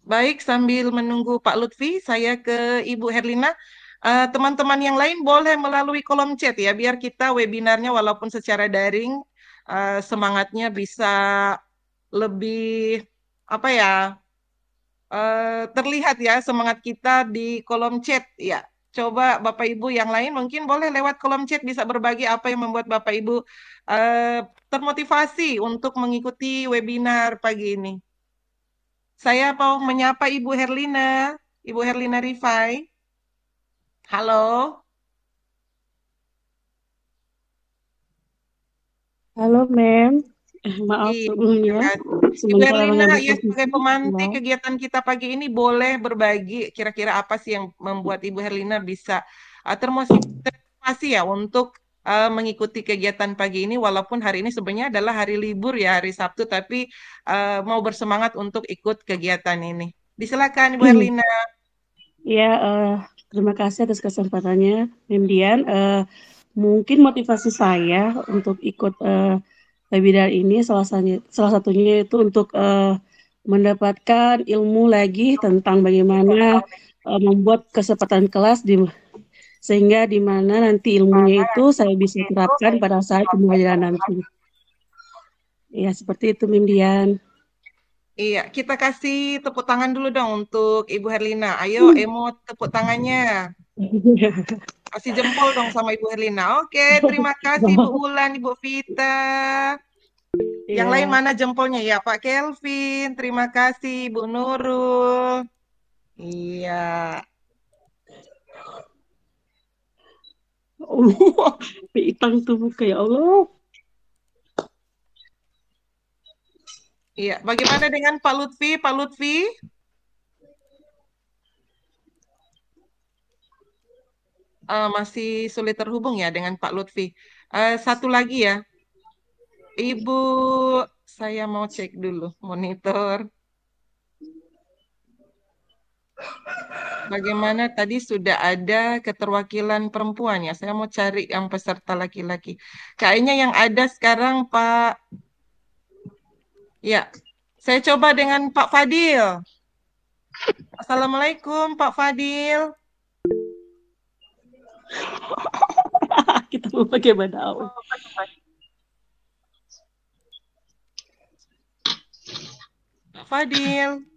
Baik, sambil menunggu Pak Lutfi, saya ke Ibu Herlina. Teman-teman yang lain boleh melalui kolom chat ya, biar kita webinarnya walaupun secara daring, semangatnya bisa lebih apa ya, terlihat ya semangat kita di kolom chat ya. Coba Bapak Ibu yang lain mungkin boleh lewat kolom chat bisa berbagi apa yang membuat Bapak Ibu termotivasi untuk mengikuti webinar pagi ini. Saya mau menyapa Ibu Herlina, Ibu Herlina Rifai. Halo, Halo, Mem. Maaf iya, terima sebelumnya. kasih. Ibu Sementara Herlina, mengambil ya sebagai posisi. pemantik Ya. kegiatan kita pagi ini boleh berbagi kira-kira apa sih yang membuat Ibu Herlina bisa termotivasi ya untuk mengikuti kegiatan pagi ini walaupun hari ini sebenarnya adalah hari libur ya, hari Sabtu, tapi mau bersemangat untuk ikut kegiatan ini. Disilakan Ibu Herlina. Ya, terima kasih atas kesempatannya, Mem Dian. Mungkin motivasi saya untuk ikut webinar ini salah satunya itu untuk mendapatkan ilmu lagi tentang bagaimana membuat kesempatan kelas sehingga di mana nanti ilmunya itu saya bisa terapkan pada saat pembelajaran nanti. Ya, seperti itu, Mem Dian. Iya, kita kasih tepuk tangan dulu dong untuk Ibu Herlina. Ayo, emot tepuk tangannya. Kasih jempol dong sama Ibu Herlina. Oke, terima kasih Ibu Wulan, Ibu Vita. Yang lain Iya. mana jempolnya ya, Pak Kelvin. Terima kasih Ibu Nurul. Iya, Allah, hitam tuh muka ya Allah. iya. Bagaimana dengan Pak Lutfi? Pak Lutfi, masih sulit terhubung ya dengan Pak Lutfi. Satu lagi ya, Ibu, saya mau cek dulu monitor. Bagaimana tadi sudah ada keterwakilan perempuan ya? Saya mau cari yang peserta laki-laki. Kayaknya yang ada sekarang Pak, ya, saya coba dengan Pak Fadil. Assalamualaikum Pak Fadil. Kita mau pakai badau. Pak Fadil.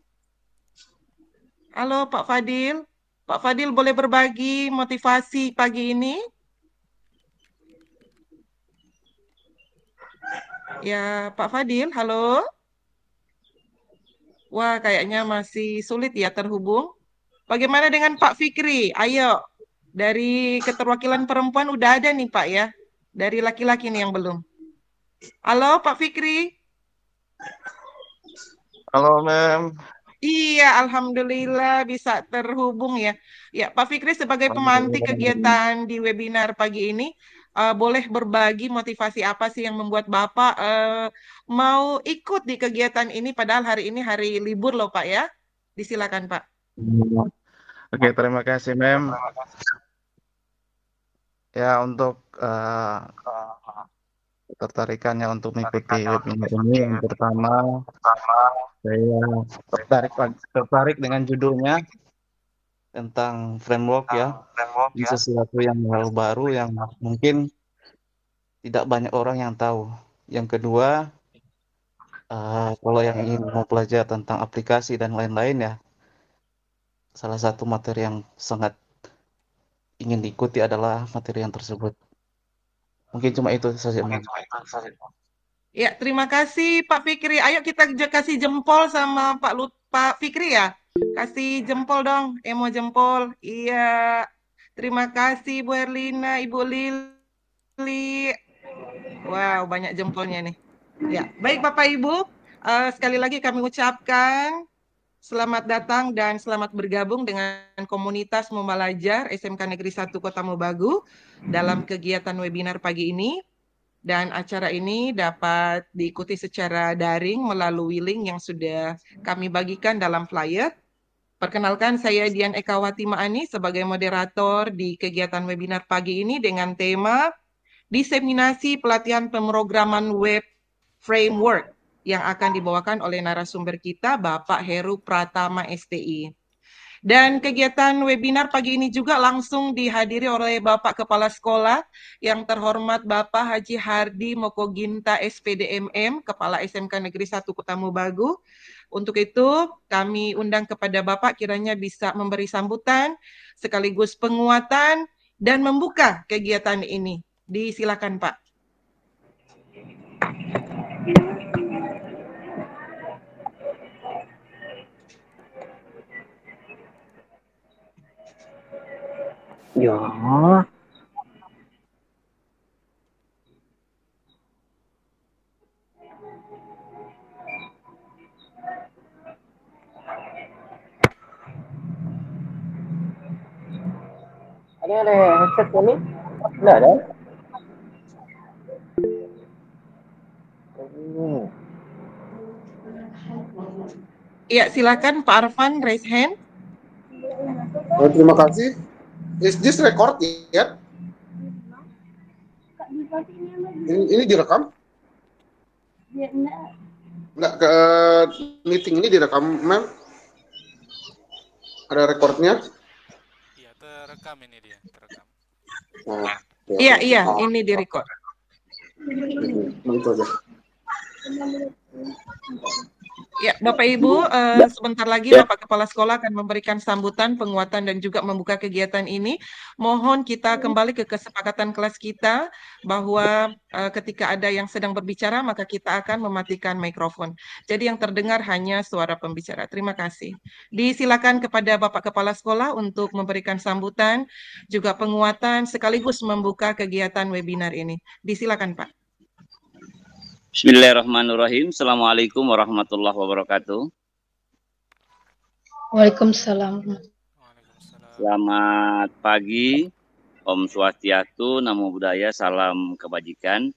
Halo Pak Fadil. Pak Fadil boleh berbagi motivasi pagi ini? Ya, Pak Fadil, halo. Wah, kayaknya masih sulit ya terhubung. Bagaimana dengan Pak Fikri? Ayo, dari keterwakilan perempuan udah ada nih Pak ya. Dari laki-laki nih yang belum. Halo Pak Fikri. Halo, Mem. Iya, Alhamdulillah bisa terhubung ya. Ya, Pak Fikri sebagai pemantik Alhamdulillah. kegiatan di webinar pagi ini, boleh berbagi motivasi apa sih yang membuat Bapak mau ikut di kegiatan ini, padahal hari ini hari libur loh Pak ya. Disilakan Pak. Oke, terima kasih, Mem. Ya, untuk ketertarikannya untuk mengikuti webinar ini, yang pertama, saya tertarik dengan judulnya tentang framework ya. Ini sesuatu yang hal baru yang mungkin tidak banyak orang yang tahu. Yang kedua, kalau yang ingin mau belajar tentang aplikasi dan lain-lain ya, salah satu materi yang sangat ingin diikuti adalah materi yang tersebut. Mungkin cuma itu saja, Mem. Ya, terima kasih Pak Fikri. Ayo kita kasih jempol sama Pak Fikri ya. Kasih jempol dong, emo jempol. Iya. Terima kasih Bu Erlina, Ibu Lili. Wow, banyak jempolnya nih. Ya, baik Bapak Ibu, sekali lagi kami ucapkan selamat datang dan selamat bergabung dengan komunitas Membelajar SMK Negeri 1 Kota Mobagu dalam kegiatan webinar pagi ini. Dan acara ini dapat diikuti secara daring melalui link yang sudah kami bagikan dalam flyer. Perkenalkan, saya Dian Ekawati Maani sebagai moderator di kegiatan webinar pagi ini dengan tema Diseminasi Pelatihan Pemrograman Web Framework yang akan dibawakan oleh narasumber kita, Bapak Heru Pratama STI. Dan kegiatan webinar pagi ini juga langsung dihadiri oleh Bapak Kepala Sekolah yang terhormat Bapak Haji Hardi Mokoginta SPDMM, Kepala SMK Negeri 1 Kota Mobagu. Untuk itu kami undang kepada Bapak kiranya bisa memberi sambutan sekaligus penguatan dan membuka kegiatan ini. Disilakan Pak. Ya. Ada headset ini? Nggak ada. Iya, silakan Pak Arfan raise hand. Terima kasih. Is this record ya? Ini direkam? Enggak, ke meeting ini direkam, Ma'am? Ada recordnya? Iya, terekam ini dia, terekam. Nah, Iya, ini direcord. Itu aja. Ya, Bapak Ibu, sebentar lagi Bapak Kepala Sekolah akan memberikan sambutan, penguatan, dan juga membuka kegiatan ini. Mohon kita kembali ke kesepakatan kelas kita bahwa ketika ada yang sedang berbicara, maka kita akan mematikan mikrofon. Jadi yang terdengar hanya suara pembicara. Terima kasih. Disilakan kepada Bapak Kepala Sekolah untuk memberikan sambutan, juga penguatan, sekaligus membuka kegiatan webinar ini. Disilakan, Pak. Bismillahirrahmanirrahim. Assalamualaikum warahmatullahi wabarakatuh. Waalaikumsalam. Selamat pagi, Om Swastiastu, Namo Buddhaya, salam kebajikan.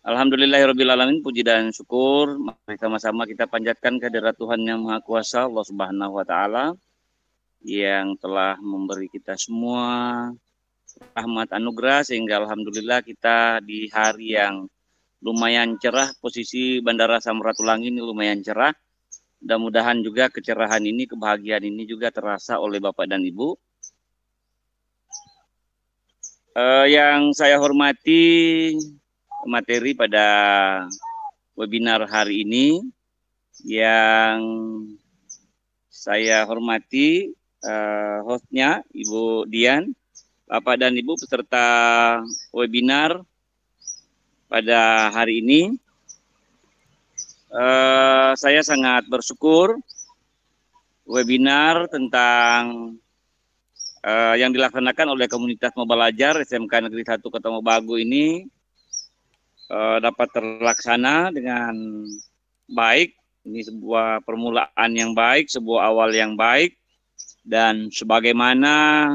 Alhamdulillahirrabbilalamin, puji dan syukur. Mari sama-sama kita panjatkan kehadirat Tuhan Yang Maha Kuasa, Allah Subhanahu wa Ta'ala, yang telah memberi kita semua rahmat anugerah, sehingga alhamdulillah kita di hari yang lumayan cerah, posisi Bandara Samratulangi ini lumayan cerah. Mudah-mudahan juga kecerahan ini, kebahagiaan ini juga terasa oleh Bapak dan Ibu. Yang saya hormati materi pada webinar hari ini, yang saya hormati hostnya Ibu Dian, Bapak dan Ibu peserta webinar pada hari ini. Saya sangat bersyukur webinar tentang yang dilaksanakan oleh komunitas Mobalajar SMK Negeri 1 Kota Mobagu ini dapat terlaksana dengan baik. Ini sebuah permulaan yang baik, sebuah awal yang baik, dan sebagaimana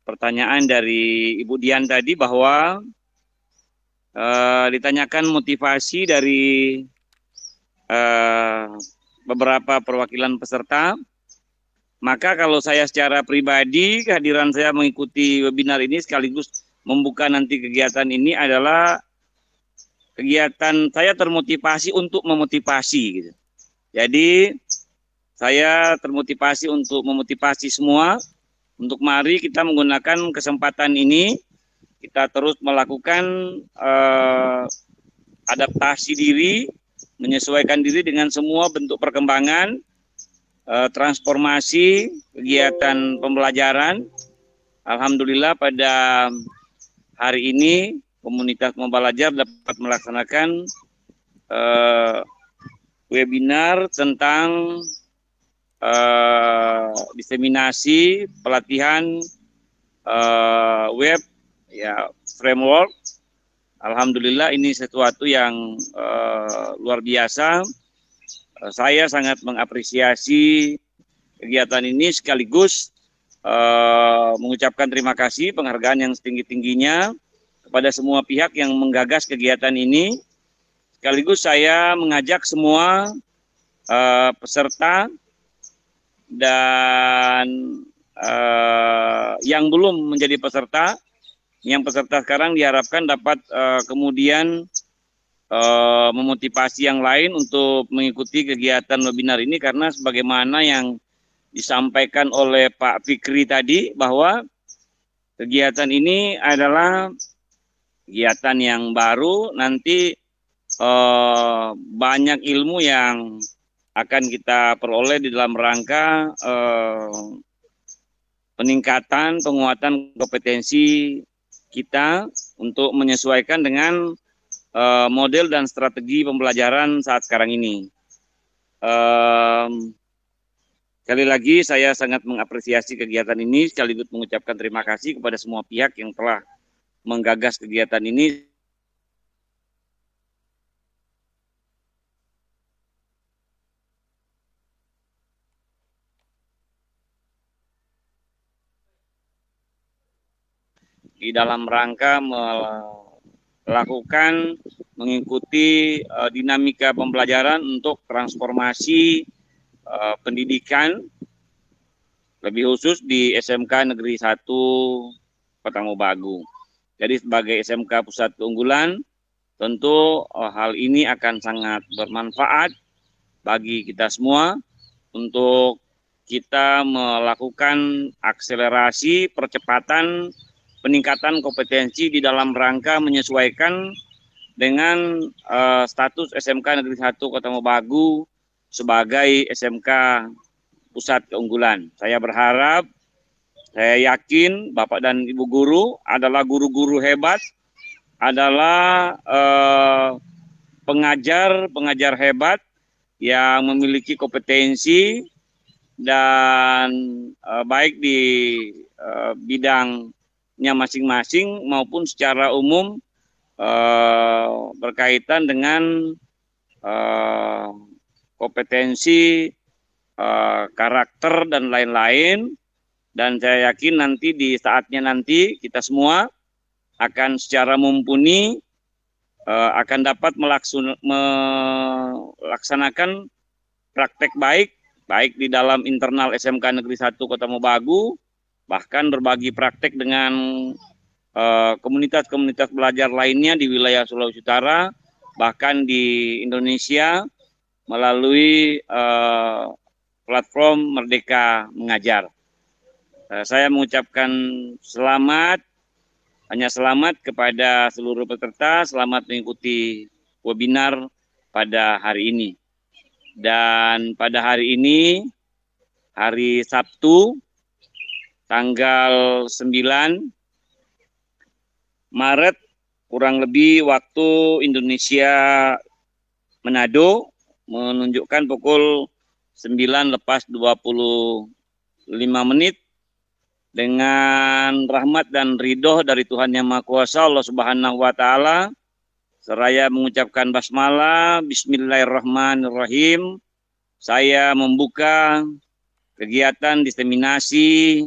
pertanyaan dari Ibu Dian tadi bahwa ditanyakan motivasi dari beberapa perwakilan peserta, maka kalau saya secara pribadi, kehadiran saya mengikuti webinar ini sekaligus membuka nanti kegiatan ini adalah kegiatan saya termotivasi untuk memotivasi gitu. Jadi saya termotivasi untuk memotivasi semua, untuk mari kita menggunakan kesempatan ini, kita terus melakukan adaptasi diri, menyesuaikan diri dengan semua bentuk perkembangan, transformasi, kegiatan pembelajaran. Alhamdulillah pada hari ini komunitas Mobalajar dapat melaksanakan webinar tentang diseminasi pelatihan web ya framework. Alhamdulillah ini sesuatu yang luar biasa. Saya sangat mengapresiasi kegiatan ini, sekaligus mengucapkan terima kasih, penghargaan yang setinggi-tingginya kepada semua pihak yang menggagas kegiatan ini. Sekaligus saya mengajak semua peserta dan yang belum menjadi peserta, yang peserta sekarang diharapkan dapat kemudian memotivasi yang lain untuk mengikuti kegiatan webinar ini, karena sebagaimana yang disampaikan oleh Pak Fikri tadi bahwa kegiatan ini adalah kegiatan yang baru, nanti banyak ilmu yang akan kita peroleh di dalam rangka peningkatan, penguatan kompetensi kita untuk menyesuaikan dengan model dan strategi pembelajaran saat sekarang ini. Sekali lagi saya sangat mengapresiasi kegiatan ini, sekaligus mengucapkan terima kasih kepada semua pihak yang telah menggagas kegiatan ini. Di dalam rangka melakukan mengikuti dinamika pembelajaran untuk transformasi pendidikan, lebih khusus di SMK Negeri 1 Kota Mobagu. Jadi sebagai SMK pusat keunggulan, tentu hal ini akan sangat bermanfaat bagi kita semua untuk kita melakukan akselerasi percepatan peningkatan kompetensi di dalam rangka menyesuaikan dengan status SMK Negeri 1 Kota Mobagu sebagai SMK pusat keunggulan. Saya berharap, saya yakin Bapak dan Ibu guru adalah guru-guru hebat, adalah pengajar hebat yang memiliki kompetensi dan baik di bidangnya masing-masing maupun secara umum berkaitan dengan kompetensi, karakter dan lain-lain. Dan saya yakin nanti di saatnya nanti kita semua akan secara mumpuni akan dapat melaksanakan praktek baik di dalam internal SMK Negeri 1 Kota Mobagu, bahkan berbagi praktek dengan komunitas-komunitas belajar lainnya di wilayah Sulawesi Utara, bahkan di Indonesia melalui platform Merdeka Mengajar. Saya mengucapkan selamat kepada seluruh peserta, selamat mengikuti webinar pada hari ini. Dan pada hari ini, hari Sabtu, tanggal 9 Maret, kurang lebih waktu Indonesia Manado, menunjukkan pukul 9:25 dengan rahmat dan ridho dari Tuhan Yang Maha Kuasa Allah Subhanahu wa Ta'ala, seraya mengucapkan basmalah, bismillahirrahmanirrahim, saya membuka kegiatan diseminasi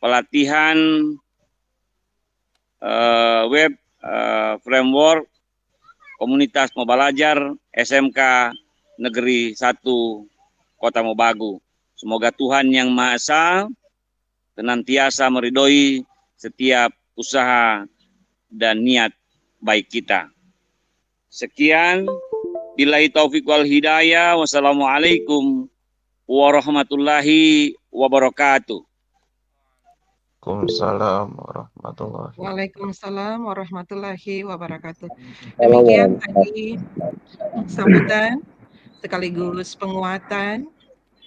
pelatihan web framework komunitas Mobalajar SMK Negeri 1 Kota Mobagu. Semoga Tuhan Yang Maha Esa senantiasa meridhoi setiap usaha dan niat baik kita. Sekian, billahi taufiq wal hidayah. Wassalamualaikum warahmatullahi wabarakatuh. Waalaikumsalam warahmatullahi wabarakatuh. Waalaikumsalam warahmatullahi wabarakatuh. Demikian tadi sambutan sekaligus penguatan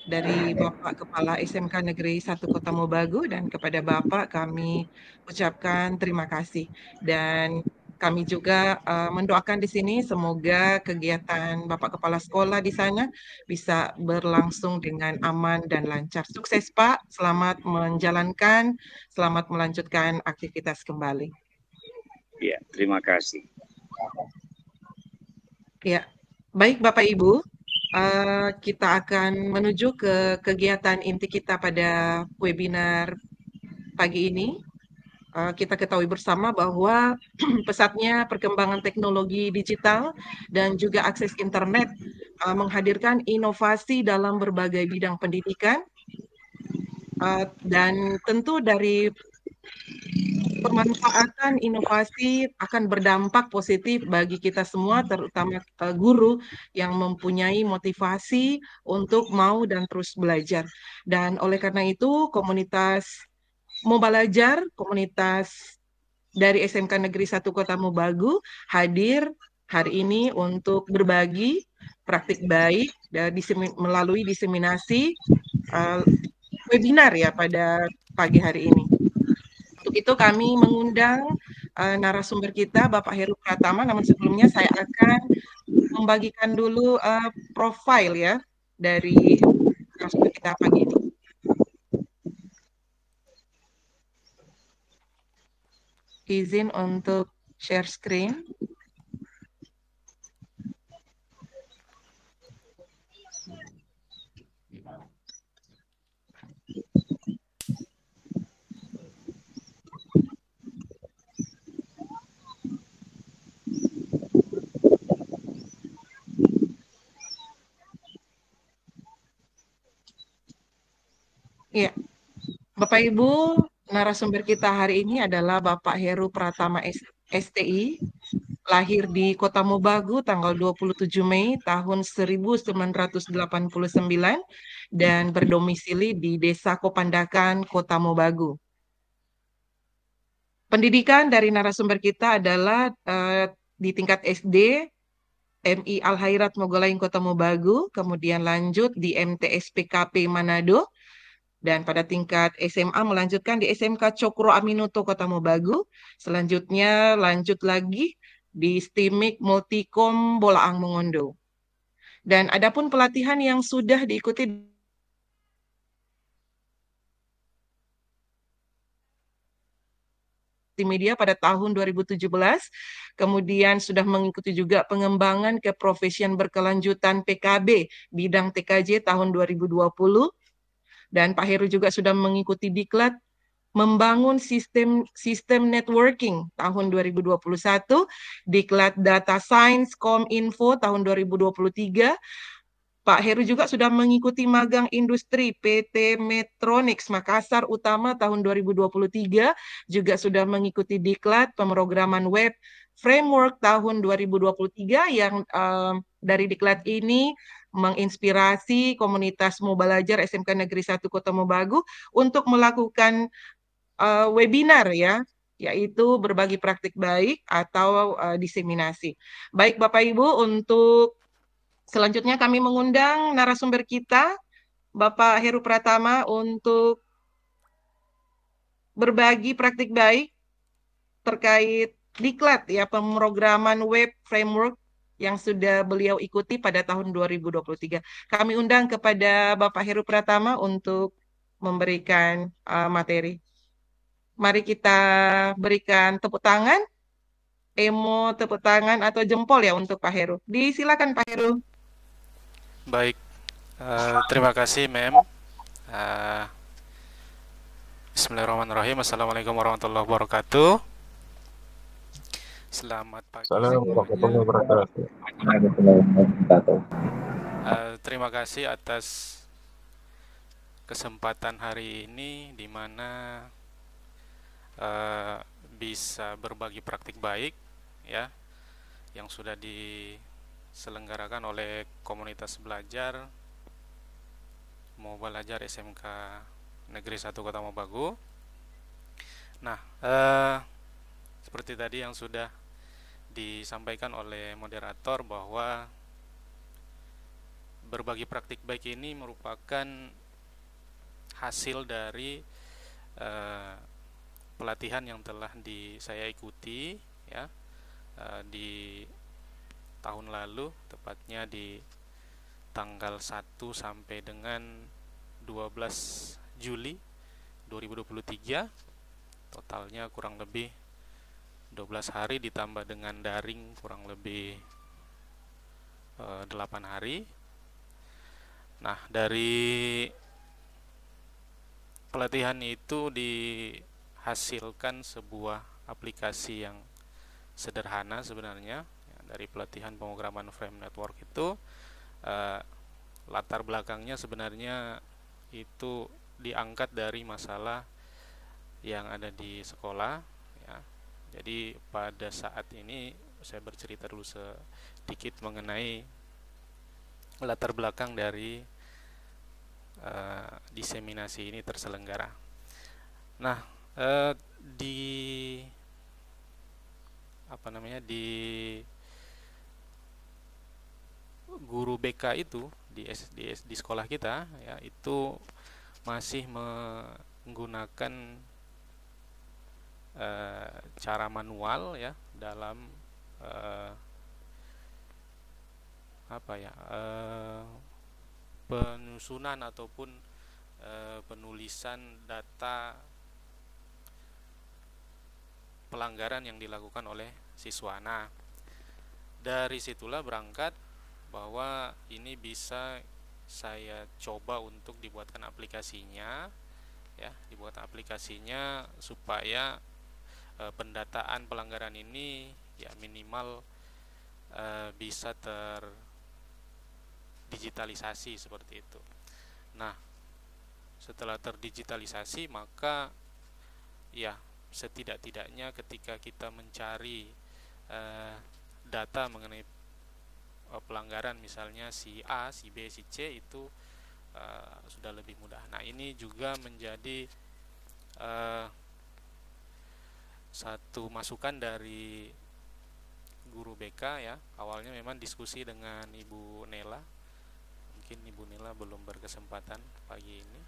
dari Bapak Kepala SMK Negeri 1 Kota Mobagu, dan kepada Bapak kami ucapkan terima kasih. Dan kami juga mendoakan di sini semoga kegiatan Bapak Kepala Sekolah di sana bisa berlangsung dengan aman dan lancar. Sukses Pak, selamat menjalankan, selamat melanjutkan aktivitas kembali. Ya, terima kasih. Ya, baik Bapak Ibu. Kita akan menuju ke kegiatan inti kita pada webinar pagi ini. Kita ketahui bersama bahwa pesatnya perkembangan teknologi digital dan juga akses internet menghadirkan inovasi dalam berbagai bidang pendidikan, dan tentu dari pemanfaatan inovasi akan berdampak positif bagi kita semua, terutama guru yang mempunyai motivasi untuk mau dan terus belajar. Dan oleh karena itu, komunitas Mobalajar, komunitas dari SMK Negeri 1 Kota Mobagu hadir hari ini untuk berbagi praktik baik dan melalui diseminasi webinar ya pada pagi hari ini. Untuk itu kami mengundang narasumber kita Bapak Heru Pratama, namun sebelumnya saya akan membagikan dulu profil ya dari narasumber kita pagi ini. Izin untuk share screen. Iya, Bapak Ibu, narasumber kita hari ini adalah Bapak Heru Pratama STI, lahir di Kota Mobagu tanggal 27 Mei tahun 1989 dan berdomisili di Desa Kopandakan, Kota Mobagu. Pendidikan dari narasumber kita adalah di tingkat SD, MI Al-Hairat Mogolaing Kota Mobagu, kemudian lanjut di MTS PKP Manado, dan pada tingkat SMA melanjutkan di SMK Cokro Aminoto Kota Mobagu. Selanjutnya lanjut lagi di STIMIK Multikom Bolaang Mongondo. Dan adapun pelatihan yang sudah diikuti di media pada tahun 2017, kemudian sudah mengikuti juga pengembangan ke profesion berkelanjutan PKB bidang TKJ tahun 2020, dan Pak Heru juga sudah mengikuti diklat membangun sistem networking tahun 2021, diklat data science Kominfo tahun 2023. Pak Heru juga sudah mengikuti magang industri PT Metronics Makassar Utama tahun 2023, juga sudah mengikuti diklat pemrograman web framework tahun 2023 yang dari diklat ini menginspirasi komunitas Mobalajar SMK Negeri 1 Kota Mobagu untuk melakukan webinar ya, yaitu berbagi praktik baik atau diseminasi. Baik Bapak Ibu, untuk selanjutnya kami mengundang narasumber kita, Bapak Heru Pratama, untuk berbagi praktik baik terkait diklat ya, pemrograman web framework yang sudah beliau ikuti pada tahun 2023. Kami undang kepada Bapak Heru Pratama untuk memberikan materi. Mari kita berikan tepuk tangan, emo tepuk tangan atau jempol ya untuk Pak Heru. Disilakan Pak Heru. Baik, terima kasih Mem. Bismillahirrahmanirrahim. Assalamualaikum warahmatullahi wabarakatuh. Selamat pagi semuanya. Terima kasih atas kesempatan hari ini di mana bisa berbagi praktik baik ya yang sudah diselenggarakan oleh komunitas belajar Mobalajar SMK Negeri 1 Kota Mobagu. Nah, seperti tadi yang sudah disampaikan oleh moderator bahwa berbagi praktik baik ini merupakan hasil dari pelatihan yang telah saya ikuti ya di tahun lalu, tepatnya di tanggal 1 sampai dengan 12 Juli 2023. Totalnya kurang lebih 12 hari ditambah dengan daring kurang lebih 8 hari. Nah, dari pelatihan itu dihasilkan sebuah aplikasi yang sederhana sebenarnya ya, dari pelatihan pemrograman frame network itu latar belakangnya sebenarnya itu diangkat dari masalah yang ada di sekolah Jadi pada saat ini saya bercerita dulu sedikit mengenai latar belakang dari diseminasi ini terselenggara. Nah, di guru BK itu di sekolah kita ya, itu masih menggunakan cara manual ya dalam penyusunan ataupun penulisan data pelanggaran yang dilakukan oleh siswa. Nah, dari situlah berangkat bahwa ini bisa saya coba untuk dibuatkan aplikasinya ya, supaya pendataan pelanggaran ini ya minimal bisa terdigitalisasi seperti itu. Nah, setelah terdigitalisasi maka ya setidak-tidaknya ketika kita mencari data mengenai pelanggaran misalnya si A, si B, si C itu sudah lebih mudah. Nah, ini juga menjadi satu masukan dari guru BK ya. Awalnya memang diskusi dengan Ibu Nela. Mungkin Ibu Nela belum berkesempatan pagi ini.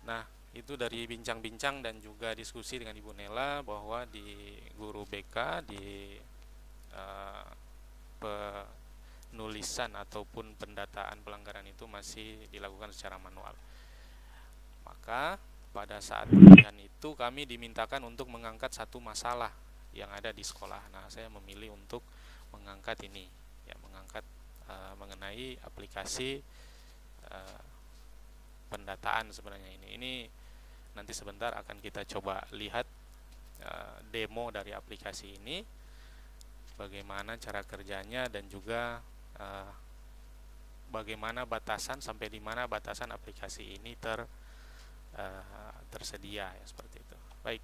Nah, itu dari bincang-bincang dan juga diskusi dengan Ibu Nela bahwa di guru BK di penulisan ataupun pendataan pelanggaran itu masih dilakukan secara manual. Maka pada saat pelatihan itu kami dimintakan untuk mengangkat satu masalah yang ada di sekolah. Nah, saya memilih untuk mengangkat ini ya, mengangkat mengenai aplikasi pendataan sebenarnya ini. Ini nanti sebentar akan kita coba lihat demo dari aplikasi ini, bagaimana cara kerjanya dan juga bagaimana batasan, sampai di mana batasan aplikasi ini tersedia ya, seperti itu. Baik,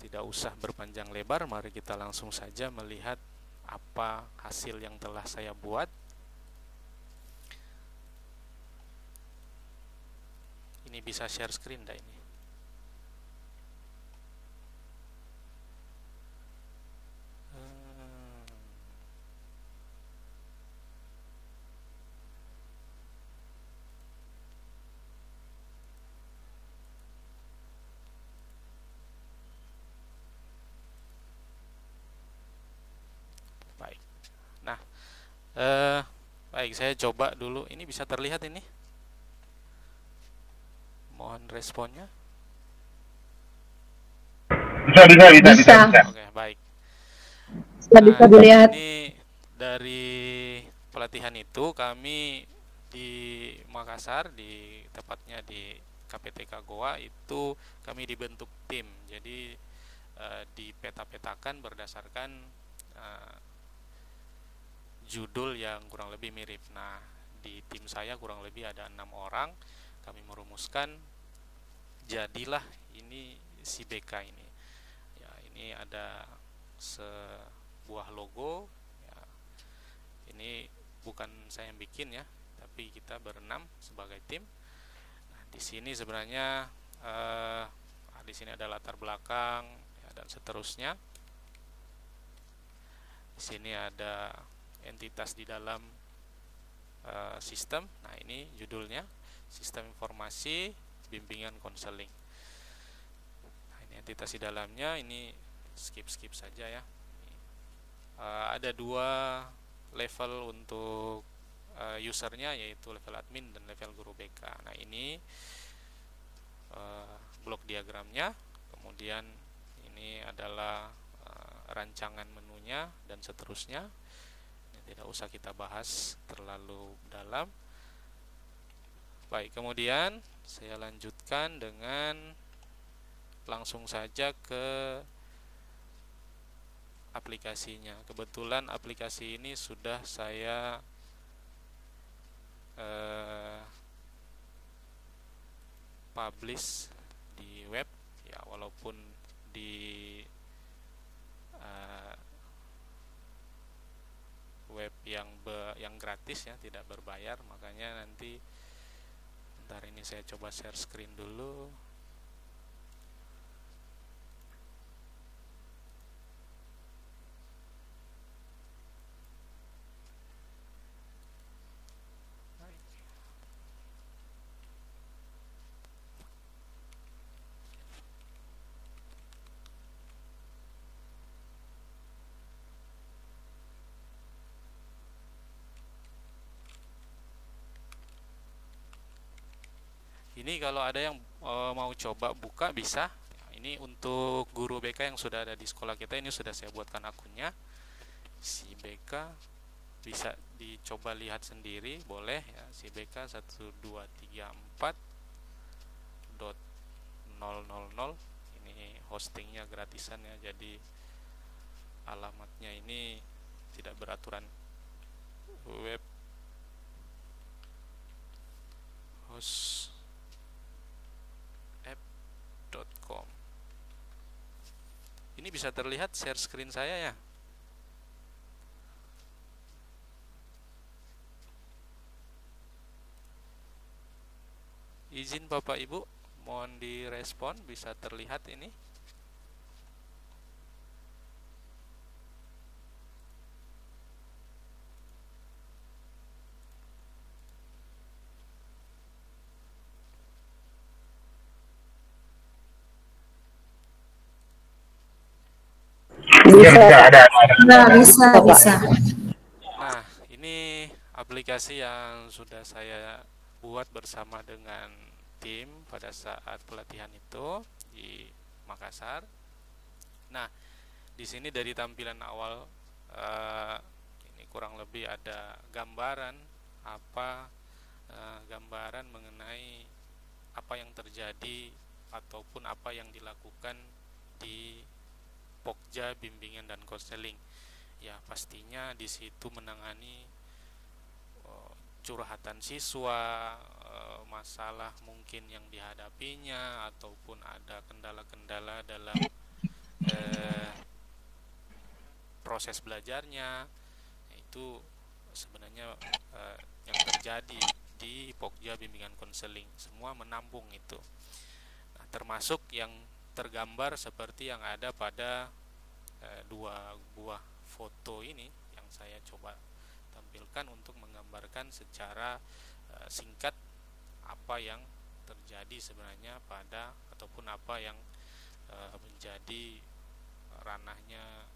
tidak usah berpanjang lebar, mari kita langsung saja melihat apa hasil yang telah saya buat. Ini bisa share screen dah ini. Baik. Nah, baik, saya coba dulu. Ini bisa terlihat ini? Mohon responnya. Bisa. Oke, baik. Bisa dilihat. Ini dari pelatihan itu kami di Makassar, di tepatnya di KPTK Goa itu kami dibentuk tim. Jadi dipeta-petakan berdasarkan judul yang kurang lebih mirip. Nah, di tim saya kurang lebih ada 6 orang. Kami merumuskan, jadilah ini si BK ini. Ya, ini ada sebuah logo. Ya, ini bukan saya yang bikin ya, tapi kita berenam sebagai tim. Nah, di sini sebenarnya di sini ada latar belakang ya, dan seterusnya. Di sini ada entitas di dalam sistem. Nah, ini judulnya Sistem Informasi Bimbingan Konseling. Nah, ini entitas di dalamnya, ini skip saja ya. Ada 2 level untuk usernya, yaitu level admin dan level guru BK. Nah, ini blok diagramnya, kemudian ini adalah rancangan menunya dan seterusnya. Ini tidak usah kita bahas terlalu dalam. Baik, kemudian saya lanjutkan dengan langsung saja ke aplikasinya. Kebetulan aplikasi ini sudah saya publish di web ya, walaupun di uh, web yang gratis ya, tidak berbayar. Makanya nanti bentar ini saya coba share screen dulu. Ini kalau ada yang mau coba buka bisa. Ini untuk guru BK yang sudah ada di sekolah kita, ini sudah saya buatkan akunnya. Si BK bisa dicoba lihat sendiri, boleh ya. Si BK 1234.000. Ini hostingnya gratisan ya, jadi alamatnya ini tidak beraturan. Web host app.com. Ini bisa terlihat share screen saya ya. Izin Bapak Ibu, mohon direspon, bisa terlihat ini. Bisa. Nah, ini aplikasi yang sudah saya buat bersama dengan tim pada saat pelatihan itu di Makassar. Nah, di sini dari tampilan awal ini kurang lebih ada gambaran gambaran mengenai apa yang terjadi ataupun apa yang dilakukan di Pokja Bimbingan dan Konseling. Ya, pastinya di situ menangani curhatan siswa, masalah mungkin yang dihadapinya ataupun ada kendala-kendala dalam proses belajarnya. Itu sebenarnya yang terjadi di Pokja Bimbingan Konseling, semua menampung itu. Nah, termasuk yang tergambar seperti yang ada pada dua buah foto ini yang saya coba tampilkan untuk menggambarkan secara singkat apa yang terjadi sebenarnya pada ataupun apa yang menjadi ranahnya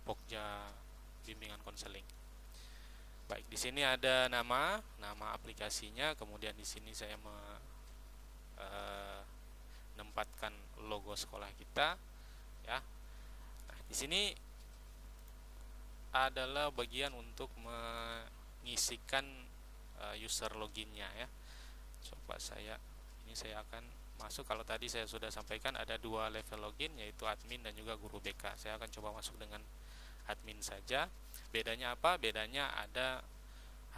Pokja Bimbingan Konseling. Baik, di sini ada nama aplikasinya, kemudian di sini saya menempatkan logo sekolah kita ya. Nah, di sini adalah bagian untuk mengisikan user loginnya ya. Coba saya akan masuk. Kalau tadi saya sudah sampaikan ada dua level login, yaitu admin dan juga guru BK. Saya akan coba masuk dengan admin saja. Bedanya apa? Bedanya ada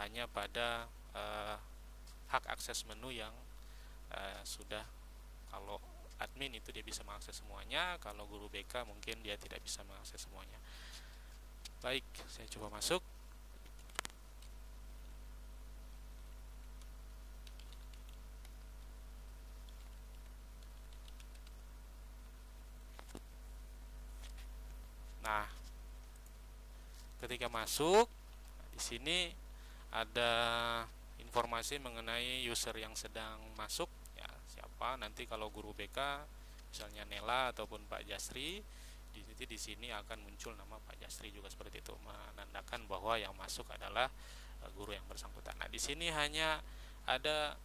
hanya pada hak akses menu yang sudah, kalau admin itu dia bisa mengakses semuanya, kalau guru BK mungkin dia tidak bisa mengakses semuanya. Baik, saya coba masuk. Nah, ketika masuk, di sini ada informasi mengenai user yang sedang masuk ya, siapa. Nanti kalau guru BK misalnya Nela ataupun Pak Jasri, di sini akan muncul nama Pak Jasri juga seperti itu, menandakan bahwa yang masuk adalah guru yang bersangkutan. Nah, di sini hanya ada,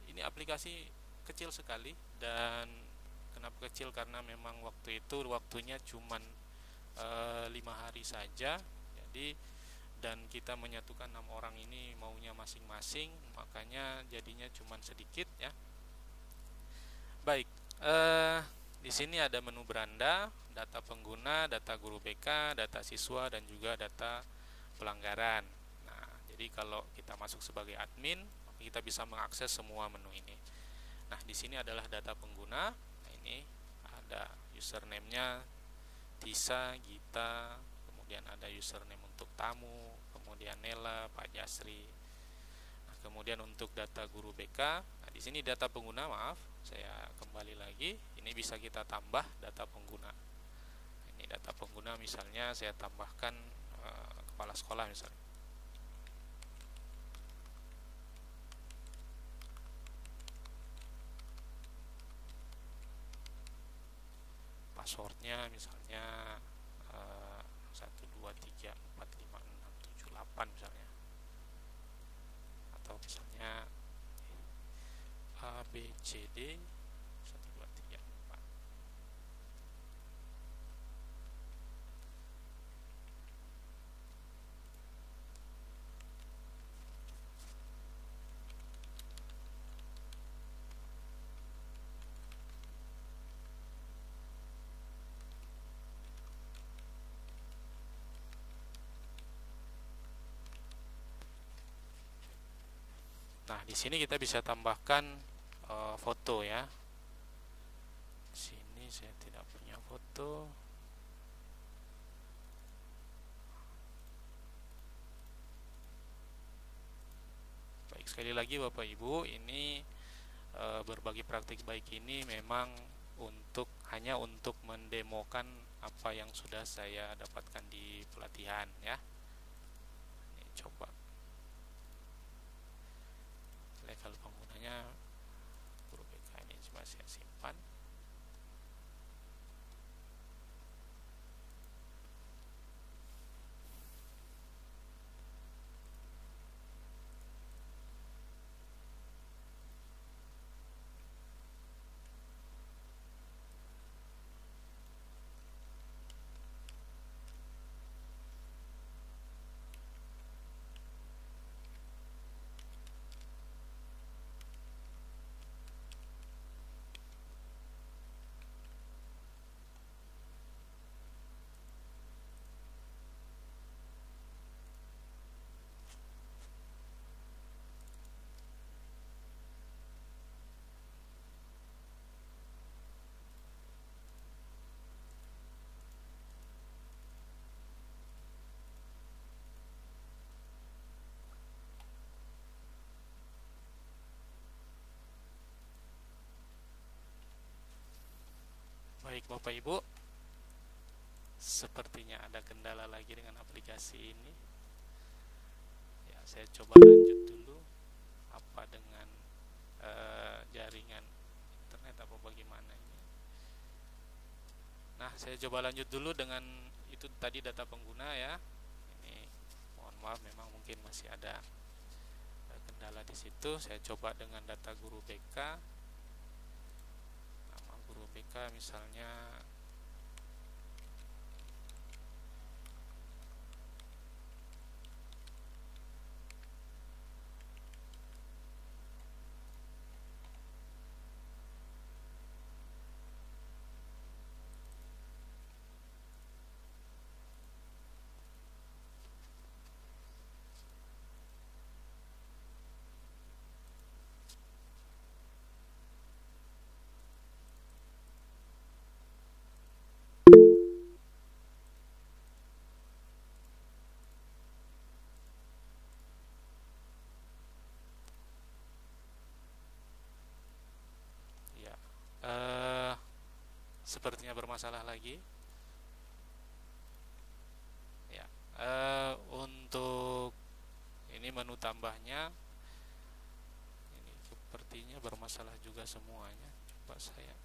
ini aplikasi kecil sekali, dan kenapa kecil karena memang waktunya cuman 5 hari saja. Jadi dan kita menyatukan 6 orang ini maunya masing-masing, makanya jadinya cuman sedikit ya. Baik, di sini ada menu beranda, data pengguna, data guru BK, data siswa, dan juga data pelanggaran. Nah, jadi kalau kita masuk sebagai admin, kita bisa mengakses semua menu ini. Nah, di sini adalah data pengguna. Nah, ini ada username-nya Tisa, Gita, kemudian ada username untuk tamu, kemudian Nela, Pak Jasri. Nah, kemudian untuk data guru BK, nah di sini data pengguna, maaf, saya kembali lagi, ini bisa kita tambah data pengguna. Ini data pengguna, misalnya saya tambahkan kepala sekolah misalnya. Passwordnya misalnya 1, 2, 3, 4, 5, 6, 7, 8 misalnya, atau misalnya A, B, C, D 1, 2, 3, 4. Nah, di sini kita bisa tambahkan foto ya. Di sini saya tidak punya foto. Baik, sekali lagi Bapak Ibu, ini berbagi praktik baik ini memang hanya untuk mendemokan apa yang sudah saya dapatkan di pelatihan ya. Ini coba level penggunanya guru BK, ini coba saya simpan. Baik Bapak Ibu, sepertinya ada kendala lagi dengan aplikasi ini. Ya, saya coba lanjut dulu. Apa dengan jaringan internet apa bagaimana ini? Nah, saya coba lanjut dulu dengan itu tadi data pengguna ya. Ini mohon maaf, memang mungkin masih ada kendala di situ. Saya coba dengan data guru BK. Guru BK misalnya sepertinya bermasalah lagi. Ya, untuk ini menu tambahnya ini sepertinya bermasalah juga semuanya. Coba saya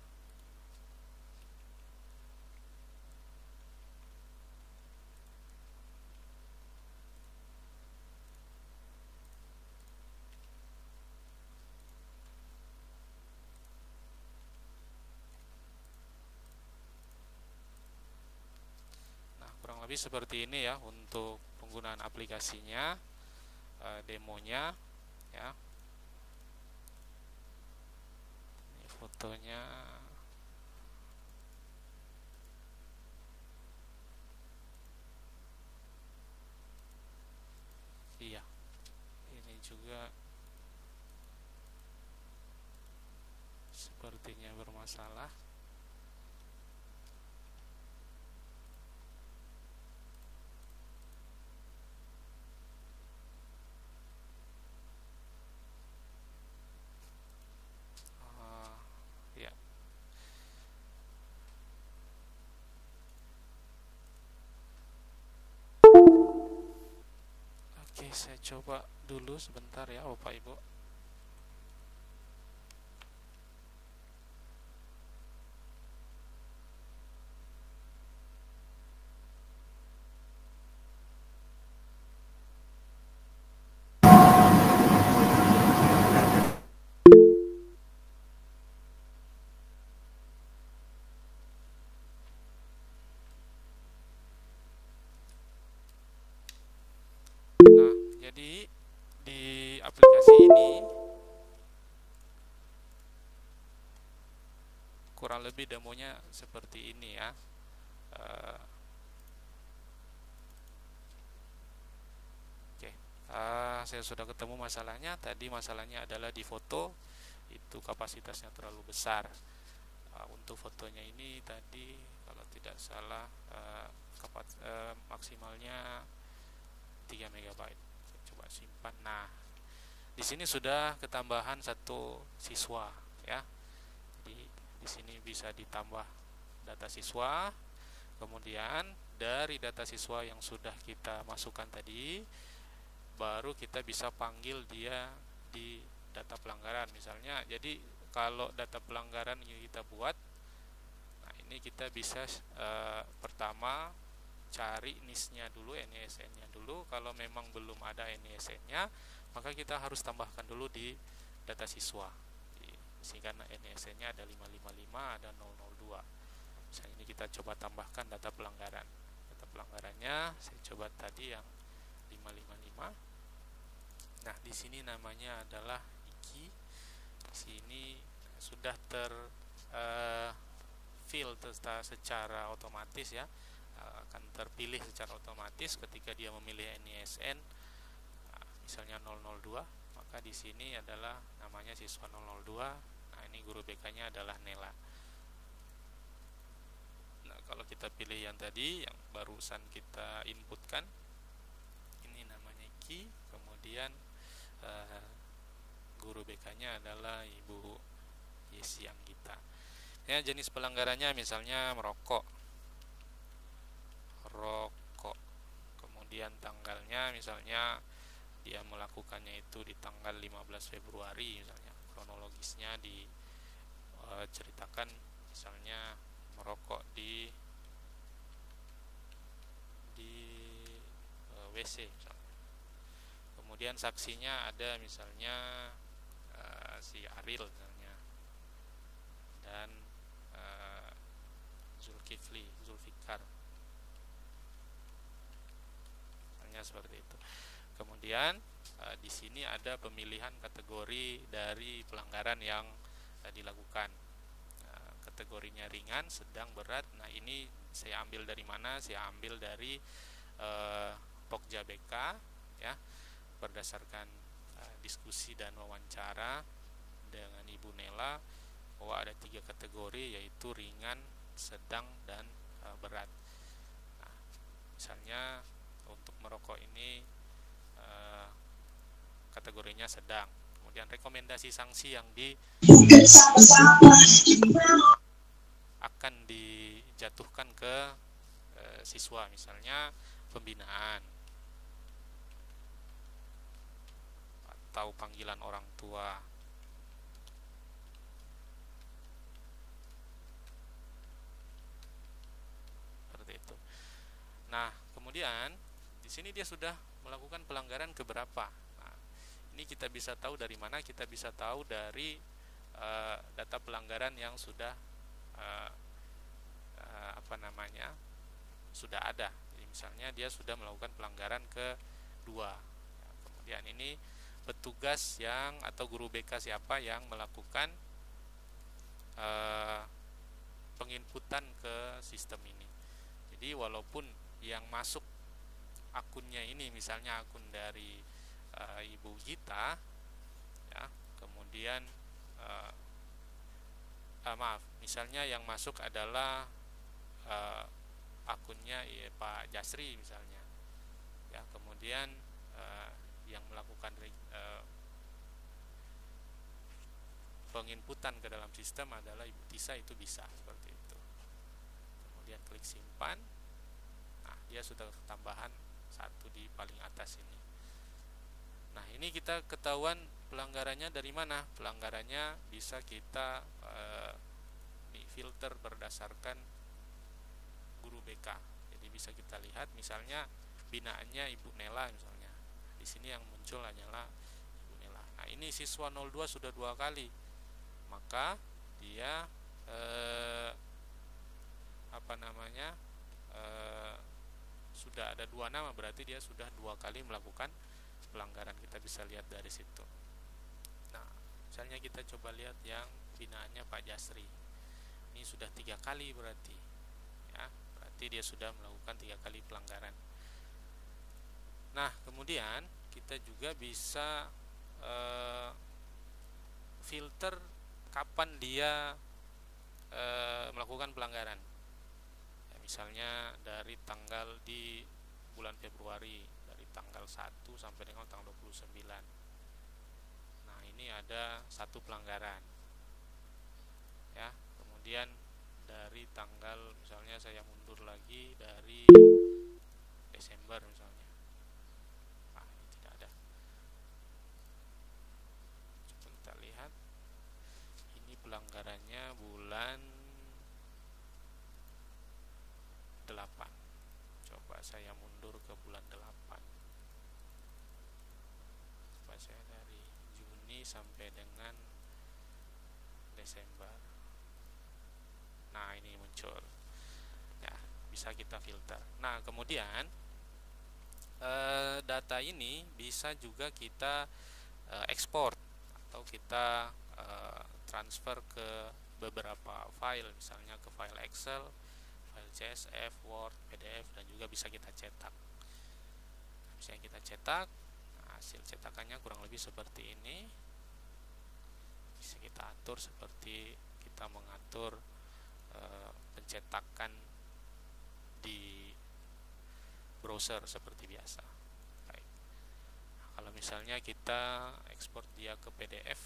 lebih seperti ini ya untuk penggunaan aplikasinya, demonya ya. Ini fotonya. Iya, ini juga sepertinya bermasalah. saya coba dulu sebentar ya Bapak Ibu. Nah, jadi di aplikasi ini kurang lebih demonya seperti ini ya. Oke, saya sudah ketemu masalahnya. Tadi masalahnya adalah di foto itu kapasitasnya terlalu besar. Untuk fotonya ini tadi kalau tidak salah maksimalnya 3 MB. Saya coba simpan. Nah, di sini sudah ketambahan satu siswa ya. Jadi di sini bisa ditambah data siswa. Kemudian dari data siswa yang sudah kita masukkan tadi, baru kita bisa panggil dia di data pelanggaran misalnya. Jadi kalau data pelanggaran yang kita buat, nah ini kita bisa pertama cari NIS-nya dulu, NISN-nya dulu. Kalau memang belum ada NISN-nya, maka kita harus tambahkan dulu di data siswa. Di sini kan NISN-nya ada 555, ada 002. Misalnya ini kita coba tambahkan data pelanggaran. Data pelanggarannya saya coba tadi yang 555. Nah, di sini namanya adalah IKI. Di sini sudah filter secara otomatis ya, akan terpilih secara otomatis ketika dia memilih NISN. Misalnya 002, maka di sini adalah namanya siswa 002. Nah, ini guru BK-nya adalah Nela. Nah, kalau kita pilih yang tadi yang barusan kita inputkan, ini namanya Ki, kemudian guru BK-nya adalah Ibu Yesi Anggita. Ya, jenis pelanggarannya misalnya merokok. Kemudian tanggalnya misalnya dia melakukannya itu di tanggal 15 Februari misalnya. Kronologisnya diceritakan misalnya merokok di WC misalnya. Kemudian saksinya ada misalnya si Aril misalnya, dan Zulfikar misalnya seperti itu. Kemudian di sini ada pemilihan kategori dari pelanggaran yang dilakukan. Kategorinya ringan, sedang, berat. Nah, ini saya ambil dari mana? Saya ambil dari Pokja BK ya, berdasarkan diskusi dan wawancara dengan Ibu Nela bahwa ada 3 kategori, yaitu ringan, sedang, dan berat. Nah, misalnya untuk merokok ini kategorinya sedang. Kemudian rekomendasi sanksi yang akan dijatuhkan ke siswa misalnya pembinaan atau panggilan orang tua. Seperti itu. Nah, kemudian di sini dia sudah melakukan pelanggaran keberapa. Nah, ini kita bisa tahu dari mana? Kita bisa tahu dari data pelanggaran yang sudah sudah ada. Jadi misalnya dia sudah melakukan pelanggaran kedua. Ya, kemudian ini petugas yang atau guru BK siapa yang melakukan penginputan ke sistem ini. Jadi walaupun yang masuk akunnya ini misalnya akun dari Ibu Gita ya, kemudian misalnya yang masuk adalah akunnya Pak Jasri misalnya ya, kemudian yang melakukan penginputan ke dalam sistem adalah Ibu Tisa, itu bisa seperti itu. Kemudian klik simpan. Nah, dia sudah tambahan 1 di paling atas ini. Nah, ini kita ketahuan pelanggarannya dari mana? Pelanggarannya bisa kita filter berdasarkan guru BK. Jadi bisa kita lihat misalnya binaannya Ibu Nela misalnya. Di sini yang muncul hanyalah Ibu Nela. Nah, ini siswa 02 sudah 2 kali. Maka dia sudah ada 2 nama, berarti dia sudah 2 kali melakukan pelanggaran. Kita bisa lihat dari situ. Nah, misalnya kita coba lihat yang binaannya Pak Jasri. Ini sudah 3 kali berarti, ya, berarti dia sudah melakukan 3 kali pelanggaran. Nah, kemudian kita juga bisa filter kapan dia melakukan pelanggaran. Ya, misalnya dari tanggal di bulan Februari, dari tanggal 1 sampai dengan tanggal 29. Nah, ini ada 1 pelanggaran. Ya, kemudian dari tanggal, misalnya saya mundur lagi dari Desember misalnya. Nah, ini tidak ada. Coba kita lihat. Ini pelanggarannya bulan 8. Coba saya mundur ke bulan 8. Coba saya dari Juni sampai dengan Desember. Nah, ini muncul. Ya, bisa kita filter. Nah, kemudian data ini bisa juga kita ekspor atau kita transfer ke beberapa file, misalnya ke file Excel, file CSV, Word, PDF, dan juga bisa kita cetak. Misalnya kita cetak, hasil cetakannya kurang lebih seperti ini. Bisa kita atur seperti kita mengatur pencetakan di browser seperti biasa. Baik. Nah, kalau misalnya kita ekspor dia ke PDF,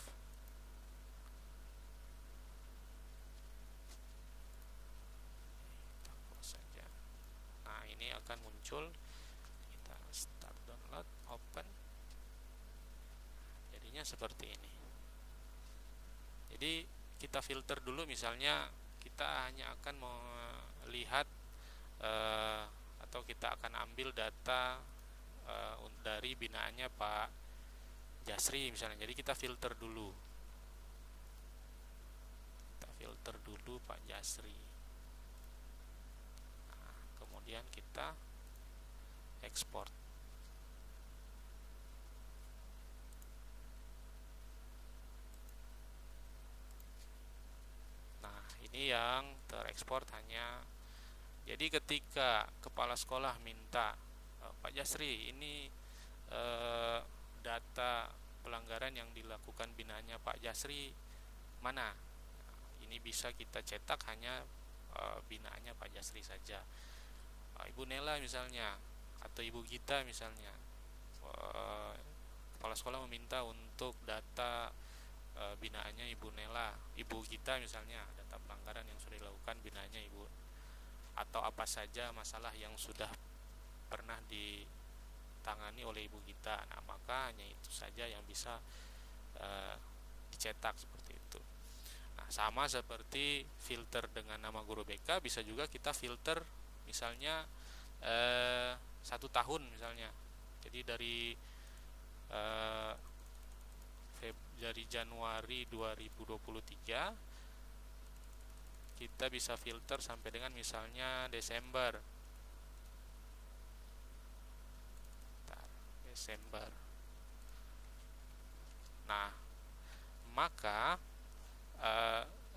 kita close saja. Nah, ini akan muncul. Kita start download, open. Jadinya seperti ini. Jadi kita filter dulu, misalnya kita hanya akan melihat atau kita akan ambil data dari binaannya Pak Jasri misalnya. Jadi kita filter dulu. Kita filter dulu Pak Jasri. Nah, kemudian kita ekspor. Ini yang terekspor hanya. Jadi ketika kepala sekolah minta, Pak Jasri, ini data pelanggaran yang dilakukan binaannya Pak Jasri mana? Ini bisa kita cetak hanya binaannya Pak Jasri saja. Ibu Nela misalnya, atau Ibu Gita misalnya, kepala sekolah meminta untuk data binaannya Ibu Nela, Ibu Gita misalnya, data pelanggaran yang sudah dilakukan binaannya Ibu, atau apa saja masalah yang sudah pernah ditangani oleh Ibu Gita. Nah, maka hanya itu saja yang bisa dicetak seperti itu. Nah, sama seperti filter dengan nama guru BK, bisa juga kita filter misalnya 1 tahun misalnya. Jadi dari Januari 2023 kita bisa filter sampai dengan misalnya Desember. Nah, maka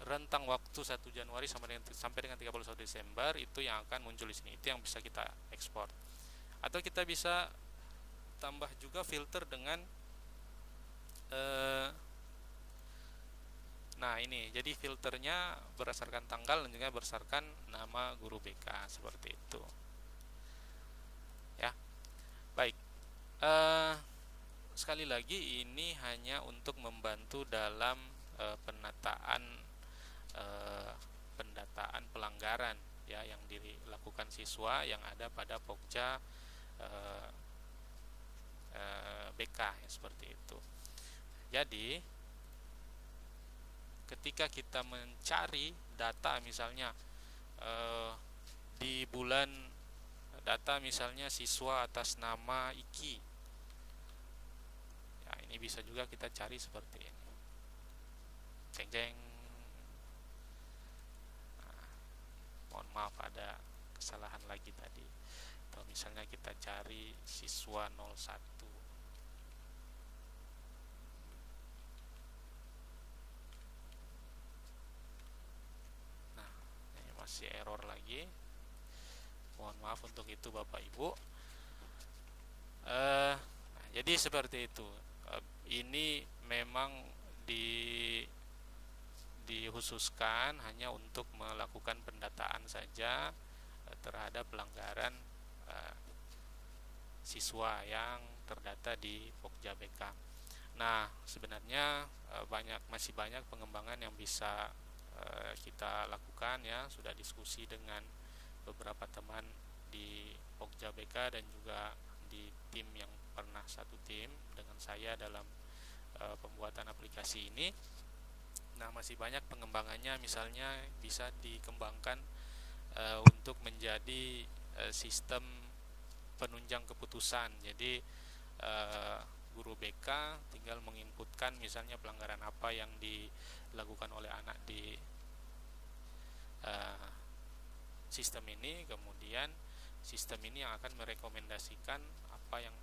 rentang waktu 1 Januari sampai dengan 31 Desember itu yang akan muncul di sini. Itu yang bisa kita ekspor. Atau kita bisa tambah juga filter dengan nah, ini jadi filternya berdasarkan tanggal dan juga berdasarkan nama guru BK seperti itu. Ya, baik. Sekali lagi ini hanya untuk membantu dalam pendataan pelanggaran ya yang dilakukan siswa yang ada pada Pokja BK ya, seperti itu. Jadi ketika kita mencari data misalnya di bulan data misalnya siswa atas nama Iki, ya ini bisa juga kita cari seperti ini. Jeng jeng. Nah, mohon maaf ada kesalahan lagi tadi. Atau misalnya kita cari siswa 01. Nah, ini masih error lagi. Mohon maaf untuk itu Bapak Ibu. Nah, jadi seperti itu. Ini memang dikhususkan hanya untuk melakukan pendataan saja terhadap pelanggaran siswa yang terdata di Pokja BK. Nah, sebenarnya masih banyak pengembangan yang bisa kita lakukan ya. Sudah diskusi dengan beberapa teman di Pokja BK dan juga di tim yang pernah satu tim dengan saya dalam pembuatan aplikasi ini. Nah, masih banyak pengembangannya, misalnya bisa dikembangkan untuk menjadi sistem penunjang keputusan. Jadi guru BK tinggal menginputkan misalnya pelanggaran apa yang dilakukan oleh anak di sistem ini, kemudian sistem ini yang akan merekomendasikan apa yang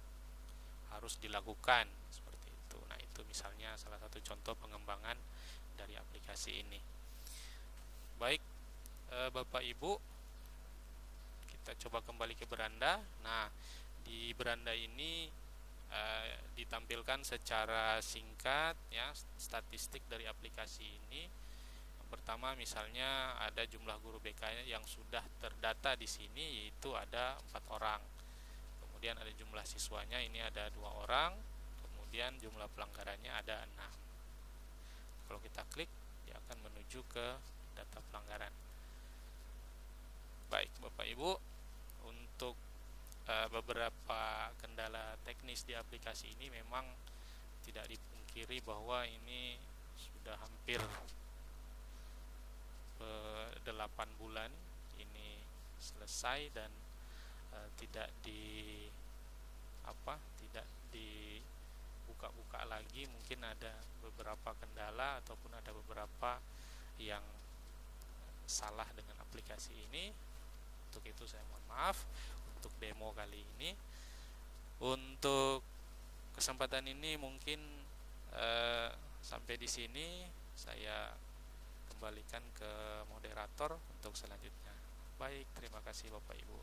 harus dilakukan seperti itu. Nah, itu misalnya salah satu contoh pengembangan dari aplikasi ini. Baik, Bapak Ibu, kita coba kembali ke beranda. Nah, di beranda ini ditampilkan secara singkat ya statistik dari aplikasi ini. Pertama, misalnya ada jumlah guru BK yang sudah terdata di sini, yaitu ada 4 orang. Kemudian ada jumlah siswanya, ini ada 2 orang. Kemudian jumlah pelanggarannya ada 6. Kalau kita klik, dia akan menuju ke data pelanggaran. Baik, Bapak Ibu, untuk beberapa kendala teknis di aplikasi ini memang tidak dipungkiri bahwa ini sudah hampir 8 bulan ini selesai dan tidak dibuka-buka lagi. Mungkin ada beberapa kendala ataupun ada beberapa yang salah dengan aplikasi ini. Untuk itu saya mohon maaf untuk demo kali ini. Untuk kesempatan ini mungkin sampai di sini. Saya kembalikan ke moderator untuk selanjutnya. Baik, terima kasih Bapak Ibu.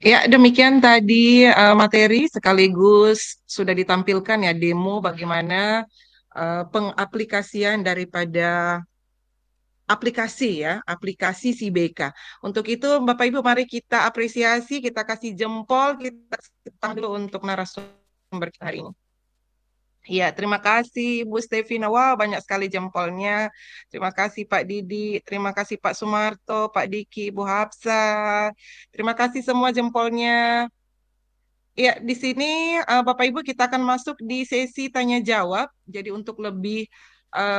Ya, demikian tadi materi sekaligus sudah ditampilkan ya demo bagaimana pengaplikasian daripada aplikasi si BK. Untuk itu Bapak Ibu mari kita apresiasi, kita kasih jempol, kita tampil untuk narasumber kita hari ini. Ya, terima kasih Bu Stevina. Wah, banyak sekali jempolnya. Terima kasih Pak Didi, terima kasih Pak Sumarto, Pak Diki, Bu Hapsa. Terima kasih semua jempolnya. Ya, di sini Bapak Ibu kita akan masuk di sesi tanya jawab. Jadi untuk lebih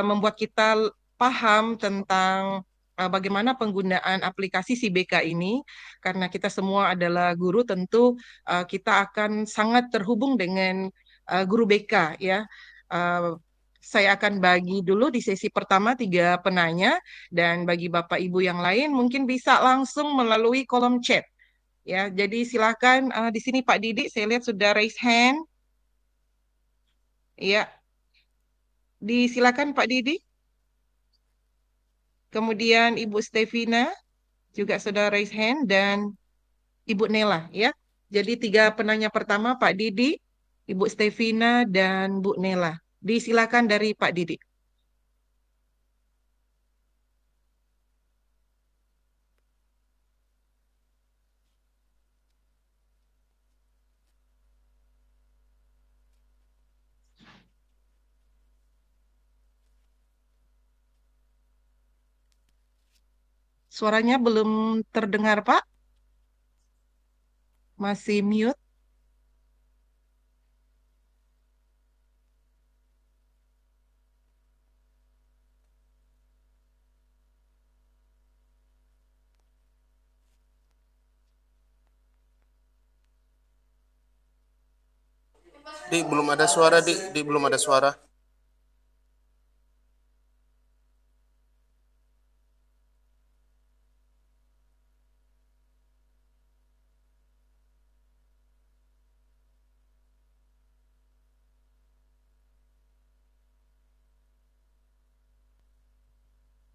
membuat kita paham tentang bagaimana penggunaan aplikasi si BK ini, karena kita semua adalah guru, tentu kita akan sangat terhubung dengan guru BK ya. Saya akan bagi dulu di sesi pertama 3 penanya, dan bagi Bapak Ibu yang lain mungkin bisa langsung melalui kolom chat. Ya, jadi silakan di sini Pak Didi, saya lihat sudah raise hand. Ya, disilakan Pak Didi. Kemudian Ibu Stevina juga sudah raise hand, dan Ibu Nela ya. Jadi 3 penanya pertama Pak Didi, Ibu Stevina, dan Bu Nela. Disilakan dari Pak Didi. Suaranya belum terdengar, Pak. masih mute. Dik, belum ada suara, Dik. Dik, belum ada suara.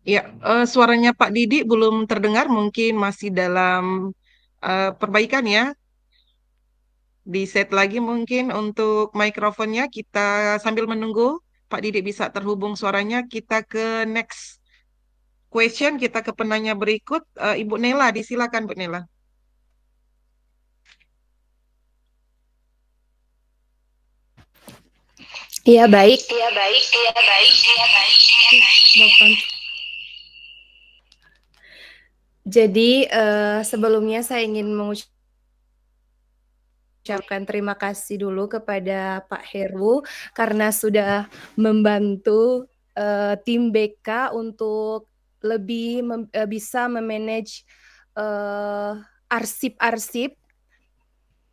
Ya, suaranya Pak Didi belum terdengar, mungkin masih dalam perbaikan ya. Di set lagi mungkin untuk mikrofonnya, kita sambil menunggu Pak Didi bisa terhubung suaranya, kita ke next question, kita ke penanya berikut. Ibu Nela, disilakan Bu Nela. Iya baik. Jadi sebelumnya saya ingin mengucapkan terima kasih dulu kepada Pak Heru karena sudah membantu tim BK untuk lebih bisa memanage arsip-arsip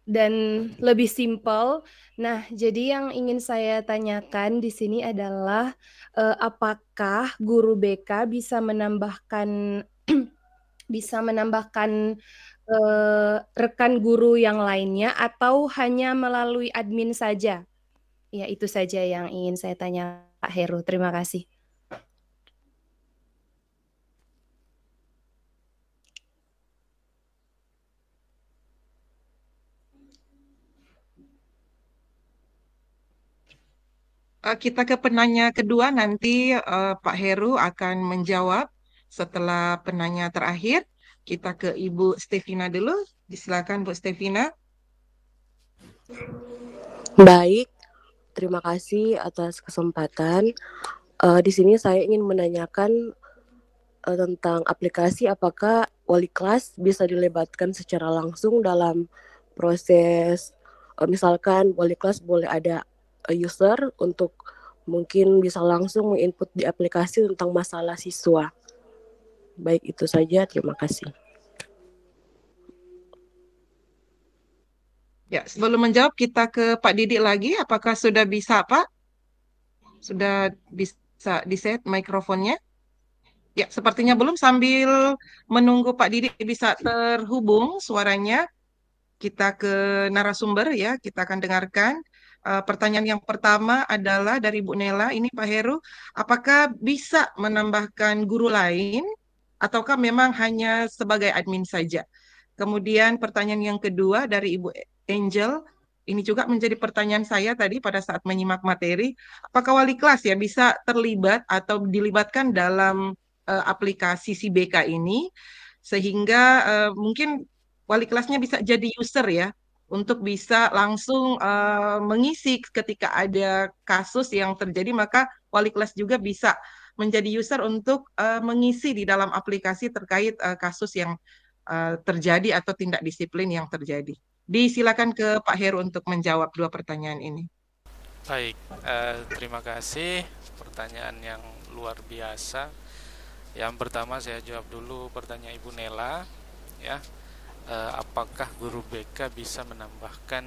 dan lebih simpel. Nah, jadi yang ingin saya tanyakan di sini adalah apakah guru BK bisa menambahkan rekan guru yang lainnya atau hanya melalui admin saja? Ya, itu saja yang ingin saya tanya Pak Heru. Terima kasih. Kita ke penanya kedua, nanti Pak Heru akan menjawab setelah penanya terakhir. Kita ke Ibu Stevina dulu. Silakan Bu Stevina. Baik, terima kasih atas kesempatan. Di sini saya ingin menanyakan tentang aplikasi, apakah wali kelas bisa dilibatkan secara langsung dalam proses, misalkan wali kelas boleh ada user untuk mungkin bisa langsung menginput di aplikasi tentang masalah siswa. Baik, itu saja. Terima kasih. Ya, sebelum menjawab kita ke Pak Didik lagi. Apakah sudah bisa, Pak? Sudah bisa di-set mikrofonnya? Ya, sepertinya belum. Sambil menunggu Pak Didik bisa terhubung suaranya, kita ke narasumber ya. Kita akan dengarkan. Pertanyaan yang pertama adalah dari Bu Nela. Ini Pak Heru, apakah bisa menambahkan guru lain ataukah memang hanya sebagai admin saja? Kemudian pertanyaan yang kedua dari Ibu Angel, ini juga menjadi pertanyaan saya tadi pada saat menyimak materi, apakah wali kelas ya bisa terlibat atau dilibatkan dalam aplikasi si BK ini, sehingga mungkin wali kelasnya bisa jadi user ya, untuk bisa langsung mengisi ketika ada kasus yang terjadi, maka wali kelas juga bisa menjadi user untuk mengisi di dalam aplikasi terkait kasus yang terjadi atau tindak disiplin yang terjadi. Disilakan ke Pak Heru untuk menjawab dua pertanyaan ini. Baik, terima kasih. Pertanyaan yang luar biasa. Yang pertama saya jawab dulu pertanyaan Ibu Nela, ya. Apakah guru BK bisa menambahkan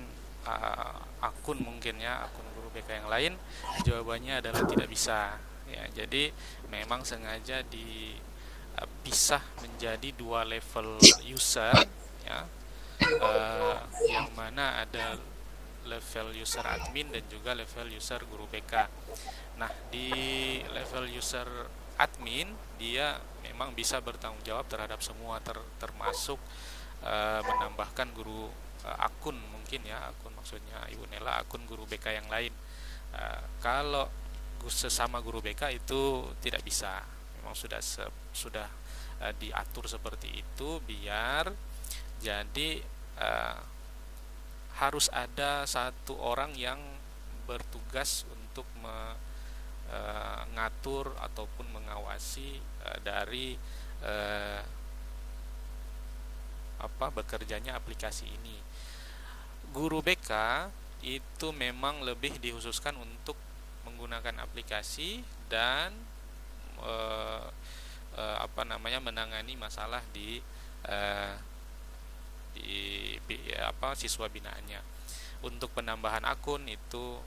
akun mungkin ya, akun guru BK yang lain? Jawabannya adalah tidak bisa. Ya, jadi memang sengaja dipisah menjadi dua level user, ya. Yang mana ada level user admin dan juga level user guru BK. Nah, di level user admin dia memang bisa bertanggung jawab terhadap semua, termasuk menambahkan guru akun mungkin ya, akun maksudnya Ibu Nela, akun guru BK yang lain. Kalau sesama guru BK itu tidak bisa, memang sudah diatur seperti itu, biar jadi harus ada satu orang yang bertugas untuk mengatur ataupun mengawasi dari bekerjanya aplikasi ini. guru BK itu memang lebih dikhususkan untuk menggunakan aplikasi dan menangani masalah di siswa binaannya. Untuk penambahan akun itu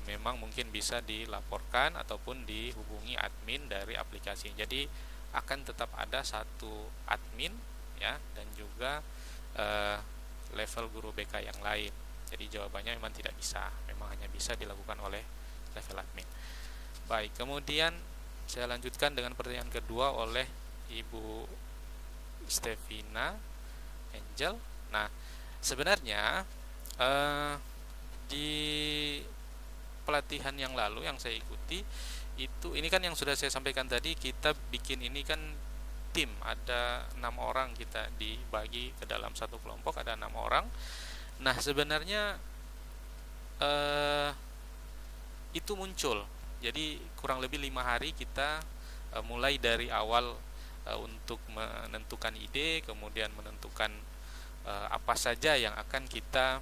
memang mungkin bisa dilaporkan ataupun dihubungi admin dari aplikasi. Jadi akan tetap ada satu admin ya, dan juga level guru BK yang lain. Jadi jawabannya memang tidak bisa, memang hanya bisa dilakukan oleh level admin. Baik, kemudian saya lanjutkan dengan pertanyaan kedua oleh Ibu Stevina Angel. Nah, sebenarnya di pelatihan yang lalu yang saya ikuti itu, ini kan yang sudah saya sampaikan tadi, kita bikin ini kan tim, ada 6 orang, kita dibagi ke dalam satu kelompok, ada 6 orang. Nah, sebenarnya itu muncul, jadi kurang lebih 5 hari kita mulai dari awal untuk menentukan ide, kemudian menentukan apa saja yang akan kita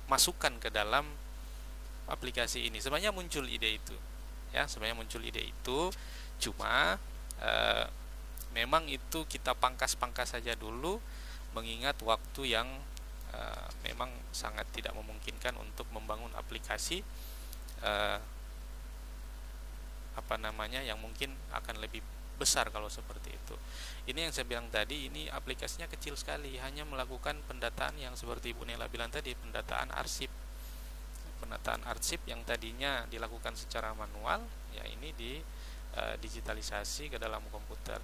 masukkan ke dalam aplikasi ini. Sebenarnya muncul ide itu ya, cuma memang itu kita pangkas saja dulu, mengingat waktu yang memang sangat tidak memungkinkan untuk membangun aplikasi yang mungkin akan lebih besar kalau seperti itu. Ini yang saya bilang tadi, ini aplikasinya kecil sekali, hanya melakukan pendataan yang seperti Ibu Nela bilang tadi, pendataan arsip yang tadinya dilakukan secara manual, ya ini digitalisasi ke dalam komputer.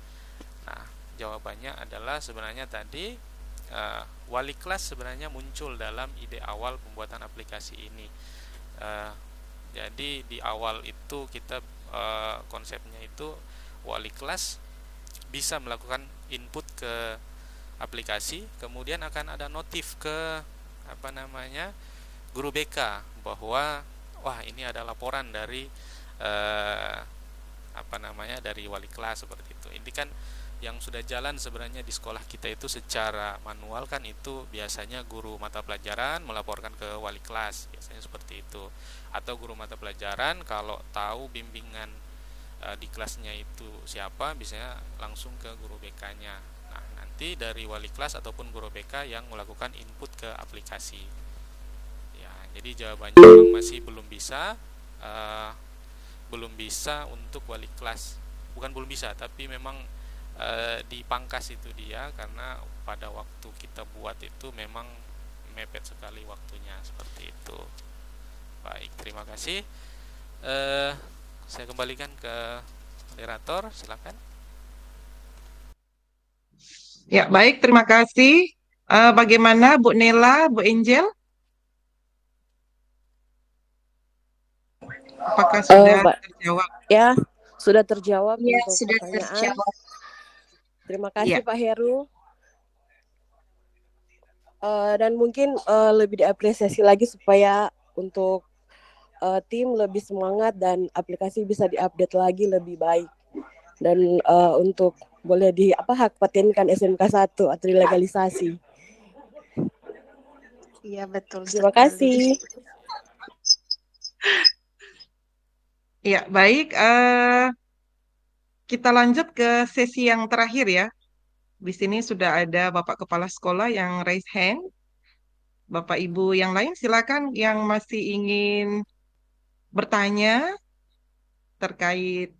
Nah, jawabannya adalah sebenarnya tadi wali kelas sebenarnya muncul dalam ide awal pembuatan aplikasi ini. Jadi di awal itu kita konsepnya itu wali kelas bisa melakukan input ke aplikasi, kemudian akan ada notif ke guru BK bahwa wah, ini ada laporan dari dari wali kelas, seperti itu. Ini kan yang sudah jalan sebenarnya di sekolah kita itu secara manual kan, itu biasanya guru mata pelajaran melaporkan ke wali kelas, biasanya seperti itu. Atau guru mata pelajaran kalau tahu bimbingan di kelasnya itu siapa, biasanya langsung ke guru BK-nya. Nah, nanti dari wali kelas ataupun guru BK yang melakukan input ke aplikasi. Ya, jadi jawabannya memang masih belum bisa untuk wali kelas. Bukan belum bisa, tapi memang dipangkas itu dia, karena pada waktu kita buat itu memang mepet sekali waktunya, seperti itu. Baik, terima kasih. Saya kembalikan ke moderator, silakan. Ya, baik, terima kasih. Bagaimana Bu Nela, Bu Angel? Apakah sudah terjawab? Ya, sudah terjawab ya, untuk sudah pertanyaan. terjawab. Terima kasih Ya. Pak Heru. Dan mungkin lebih diapresiasi lagi supaya untuk tim lebih semangat dan aplikasi bisa diupdate lagi lebih baik. Dan untuk boleh hak patenkan SMK 1 atau dilegalisasi. Iya, betul. Terima kasih. Ya, baik. Kita lanjut ke sesi yang terakhir ya. Di sini sudah ada Bapak Kepala Sekolah yang raise hand. Bapak Ibu yang lain silakan yang masih ingin bertanya terkait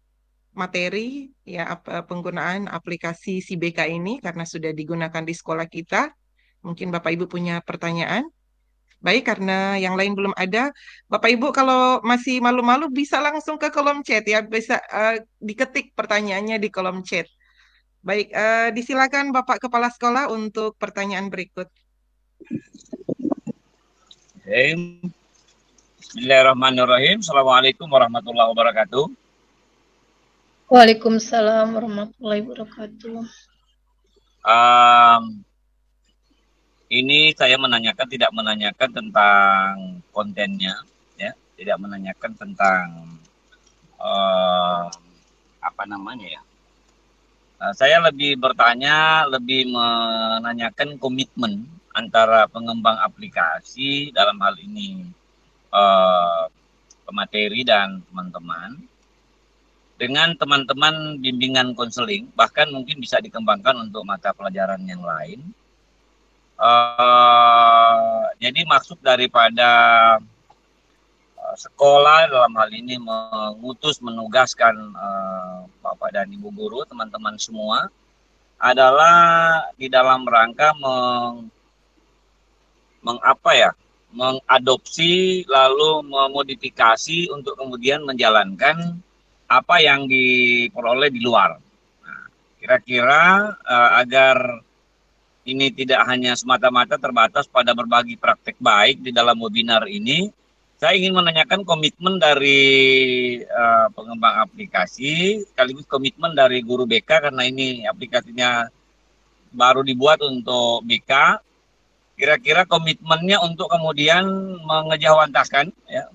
materi ya, penggunaan aplikasi si BK ini karena sudah digunakan di sekolah kita. Mungkin Bapak Ibu punya pertanyaan. Baik, karena yang lain belum ada, Bapak Ibu kalau masih malu-malu bisa langsung ke kolom chat ya, bisa diketik pertanyaannya di kolom chat. Baik, disilakan Bapak Kepala Sekolah untuk pertanyaan berikut. Bismillahirrahmanirrahim. Assalamualaikum warahmatullahi wabarakatuh. Waalaikumsalam warahmatullahi wabarakatuh. Ini saya tidak menanyakan tentang kontennya, ya, tidak menanyakan tentang Saya lebih bertanya, lebih menanyakan komitmen antara pengembang aplikasi dalam hal ini pemateri dan teman-teman dengan teman-teman bimbingan konseling, bahkan mungkin bisa dikembangkan untuk mata pelajaran yang lain. Jadi maksud daripada sekolah dalam hal ini menugaskan Bapak dan Ibu guru, teman-teman semua, adalah di dalam rangka mengadopsi lalu memodifikasi untuk kemudian menjalankan apa yang diperoleh di luar. Nah, kira-kira agar ini tidak hanya semata-mata terbatas pada berbagi praktek baik di dalam webinar ini, saya ingin menanyakan komitmen dari pengembang aplikasi, sekaligus komitmen dari guru BK, karena ini aplikasinya baru dibuat untuk BK. Kira-kira komitmennya untuk kemudian mengejawantahkan, ya,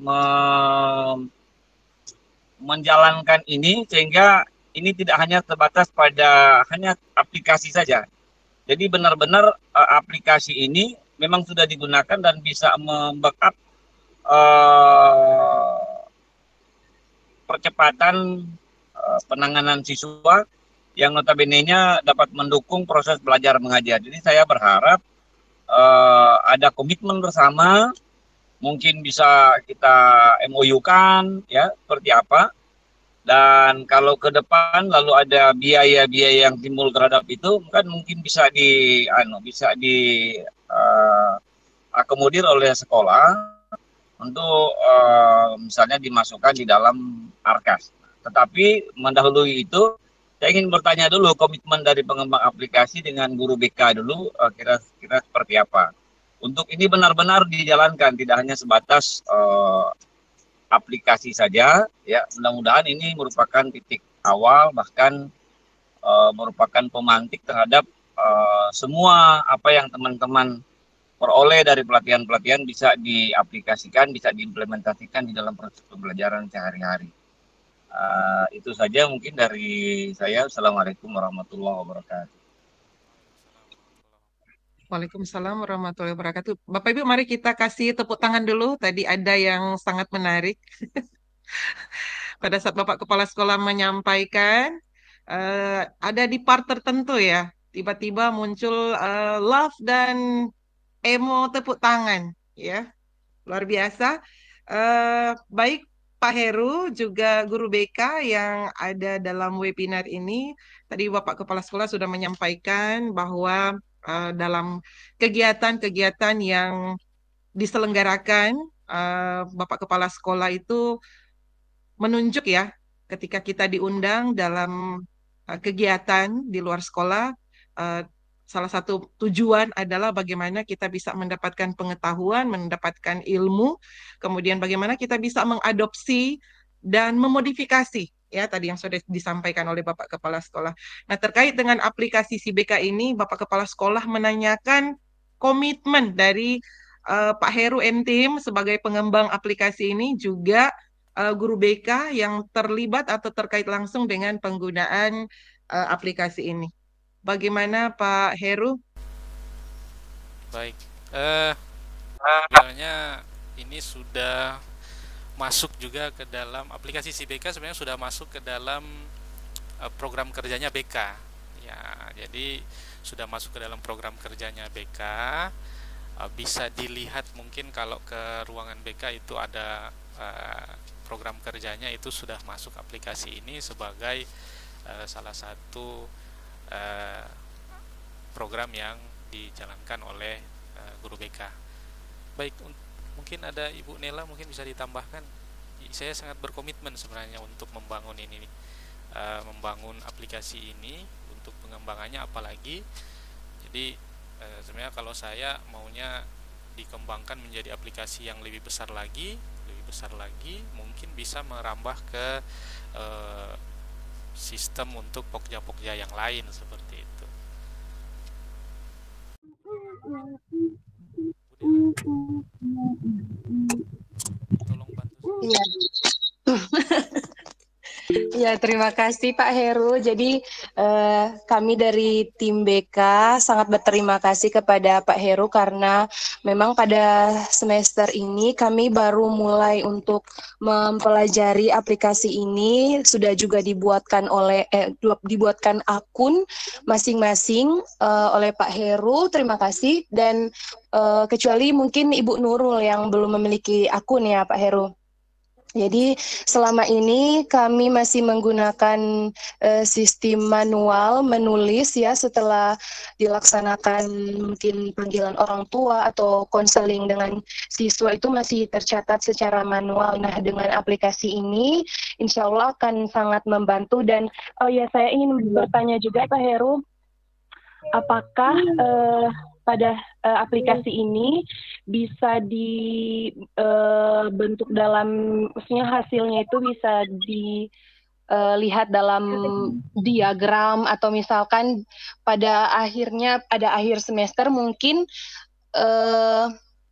menjalankan ini sehingga ini tidak hanya terbatas pada hanya aplikasi saja. Jadi benar-benar aplikasi ini memang sudah digunakan dan bisa membackup percepatan penanganan siswa yang notabene-nya dapat mendukung proses belajar mengajar. Jadi saya berharap ada komitmen bersama, mungkin bisa kita MOU-kan ya seperti apa, dan kalau ke depan lalu ada biaya-biaya yang timbul terhadap itu kan mungkin bisa akomodir oleh sekolah untuk misalnya dimasukkan di dalam ARKAS. Tetapi mendahului itu saya ingin bertanya dulu komitmen dari pengembang aplikasi dengan guru BK dulu kira-kira seperti apa. Untuk ini benar-benar dijalankan, tidak hanya sebatas aplikasi saja, ya. Mudah-mudahan ini merupakan titik awal, bahkan merupakan pemantik terhadap semua apa yang teman-teman peroleh dari pelatihan-pelatihan bisa diaplikasikan, bisa diimplementasikan di dalam proses pembelajaran sehari-hari. Itu saja mungkin dari saya. Assalamualaikum warahmatullahi wabarakatuh. Waalaikumsalam warahmatullahi wabarakatuh. Bapak Ibu, mari kita kasih tepuk tangan dulu. Tadi ada yang sangat menarik. Pada saat Bapak Kepala Sekolah menyampaikan, ada di part tertentu ya, tiba-tiba muncul love dan emo tepuk tangan, ya, luar biasa. Baik Pak Heru, juga guru BK yang ada dalam webinar ini, tadi Bapak Kepala Sekolah sudah menyampaikan bahwa dalam kegiatan-kegiatan yang diselenggarakan, Bapak Kepala Sekolah itu menunjuk ya, ketika kita diundang dalam kegiatan di luar sekolah, salah satu tujuan adalah bagaimana kita bisa mendapatkan pengetahuan, mendapatkan ilmu, kemudian bagaimana kita bisa mengadopsi dan memodifikasi, ya tadi yang sudah disampaikan oleh Bapak Kepala Sekolah. Nah, terkait dengan aplikasi SIBK ini, Bapak Kepala Sekolah menanyakan komitmen dari Pak Heru and Tim sebagai pengembang aplikasi ini, juga guru BK yang terlibat atau terkait langsung dengan penggunaan aplikasi ini. Bagaimana Pak Heru? Baik, sebenarnya ini sudah masuk juga ke dalam aplikasi SIBK, sebenarnya sudah masuk ke dalam program kerjanya BK. Ya, jadi sudah masuk ke dalam program kerjanya BK. Bisa dilihat mungkin kalau ke ruangan BK itu ada program kerjanya, itu sudah masuk aplikasi ini sebagai salah satu program yang dijalankan oleh guru BK. Baik, mungkin ada Ibu Nela mungkin bisa ditambahkan. Saya sangat berkomitmen sebenarnya untuk membangun ini, membangun aplikasi ini untuk pengembangannya, apalagi jadi sebenarnya kalau saya maunya dikembangkan menjadi aplikasi yang lebih besar lagi, mungkin bisa merambah ke sistem untuk pokja-pokja yang lain seperti itu. Tolong bantu. Ya, terima kasih Pak Heru. Jadi kami dari tim BK sangat berterima kasih kepada Pak Heru karena memang pada semester ini kami baru mulai untuk mempelajari aplikasi ini, sudah juga dibuatkan akun masing-masing oleh Pak Heru. Terima kasih, dan kecuali mungkin Ibu Nurul yang belum memiliki akun ya Pak Heru. Jadi selama ini kami masih menggunakan sistem manual menulis ya, setelah dilaksanakan mungkin panggilan orang tua atau konseling dengan siswa itu masih tercatat secara manual. Nah, dengan aplikasi ini insya Allah akan sangat membantu. Dan saya ingin bertanya juga Pak Heru, apakah pada aplikasi ini bisa dibentuk dalam, maksudnya hasilnya itu bisa dilihat dalam diagram, atau misalkan pada akhir semester mungkin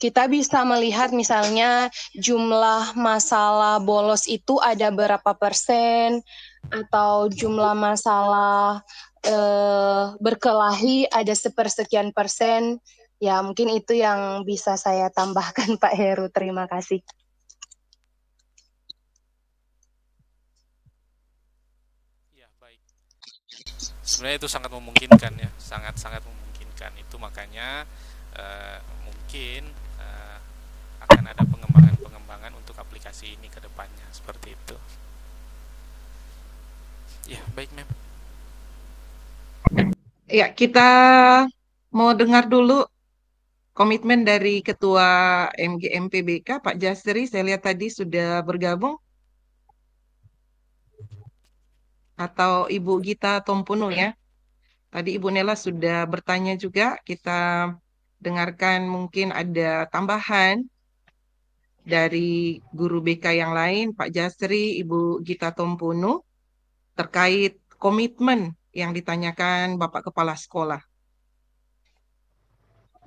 kita bisa melihat misalnya jumlah masalah bolos itu ada berapa persen, atau jumlah masalah berkelahi ada sepersekian persen. Ya, mungkin itu yang bisa saya tambahkan Pak Heru. Terima kasih. Ya, baik. Sebenarnya itu sangat memungkinkan ya, sangat-sangat memungkinkan. Itu makanya mungkin akan ada pengembangan untuk aplikasi ini ke depannya, seperti itu. Ya, baik, Mem. Ya, kita mau dengar dulu komitmen dari Ketua MGMPBK, Pak Jasri. Saya lihat tadi sudah bergabung. Atau Ibu Gita Tompunu ya. Tadi Ibu Nela sudah bertanya juga. Kita dengarkan mungkin ada tambahan dari guru BK yang lain, Pak Jasri, Ibu Gita Tompunu, terkait komitmen yang ditanyakan Bapak Kepala Sekolah.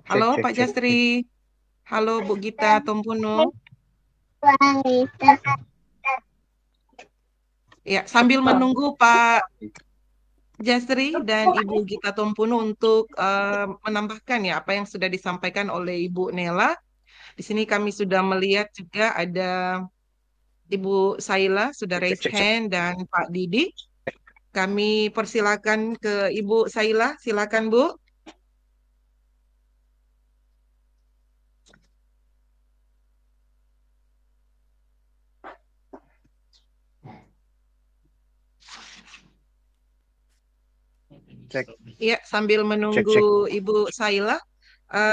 Halo Pak Jasri. Halo Bu Gita Tompunu. Ya, sambil menunggu Pak Jasri dan Ibu Gita Tompunu untuk menambahkan ya apa yang sudah disampaikan oleh Ibu Nela. Di sini kami sudah melihat juga ada Ibu Saila sudah raise hand, dan Pak Didi. Kami persilakan ke Ibu Saila. Silakan Bu. Iya, sambil menunggu Ibu Saila,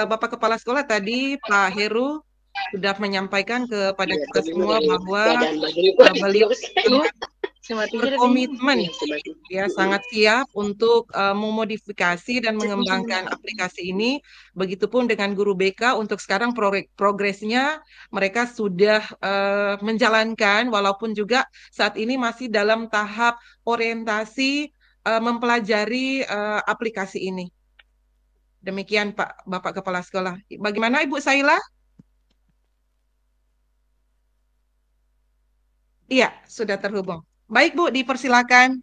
Bapak Kepala Sekolah tadi Pak Heru sudah menyampaikan kepada kita semua bahwa beliau berkomitmen ya, sangat siap untuk memodifikasi dan mengembangkan aplikasi ini. Begitupun dengan guru BK, untuk sekarang progresnya mereka sudah menjalankan, walaupun juga saat ini masih dalam tahap orientasi mempelajari aplikasi ini. Demikian Pak Bapak Kepala Sekolah. Bagaimana Ibu Saila? Iya, sudah terhubung. Baik Bu, dipersilakan.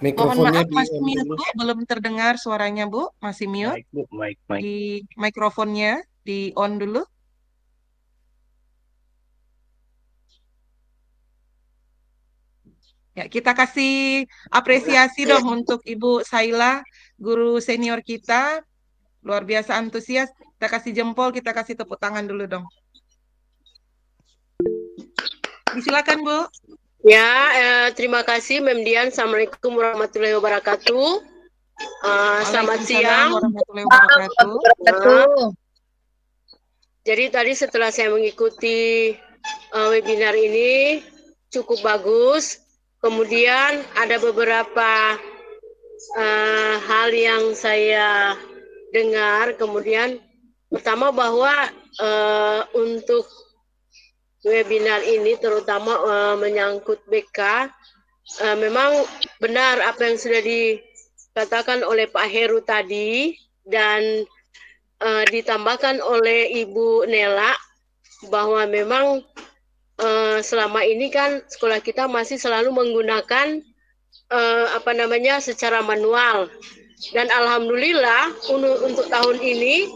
Mikrofonnya mohon maaf, masih mute Bu, belum terdengar suaranya Bu, masih mute. Baik, Bu. Baik. Di mikrofonnya di on dulu. Ya, kita kasih apresiasi dong untuk Ibu Saila, guru senior kita, luar biasa antusias. Kita kasih jempol, kita kasih tepuk tangan dulu dong. Silakan Bu. Ya, terima kasih Mem Dian. Assalamualaikum warahmatullahi wabarakatuh. Selamat siang. Warahmatullahi wabarakatuh. Jadi tadi setelah saya mengikuti webinar ini cukup bagus. Kemudian ada beberapa hal yang saya dengar. Kemudian pertama bahwa untuk webinar ini terutama menyangkut BK, memang benar apa yang sudah dikatakan oleh Pak Heru tadi dan ditambahkan oleh Ibu Nela bahwa memang selama ini kan sekolah kita masih selalu menggunakan secara manual. Dan alhamdulillah untuk tahun ini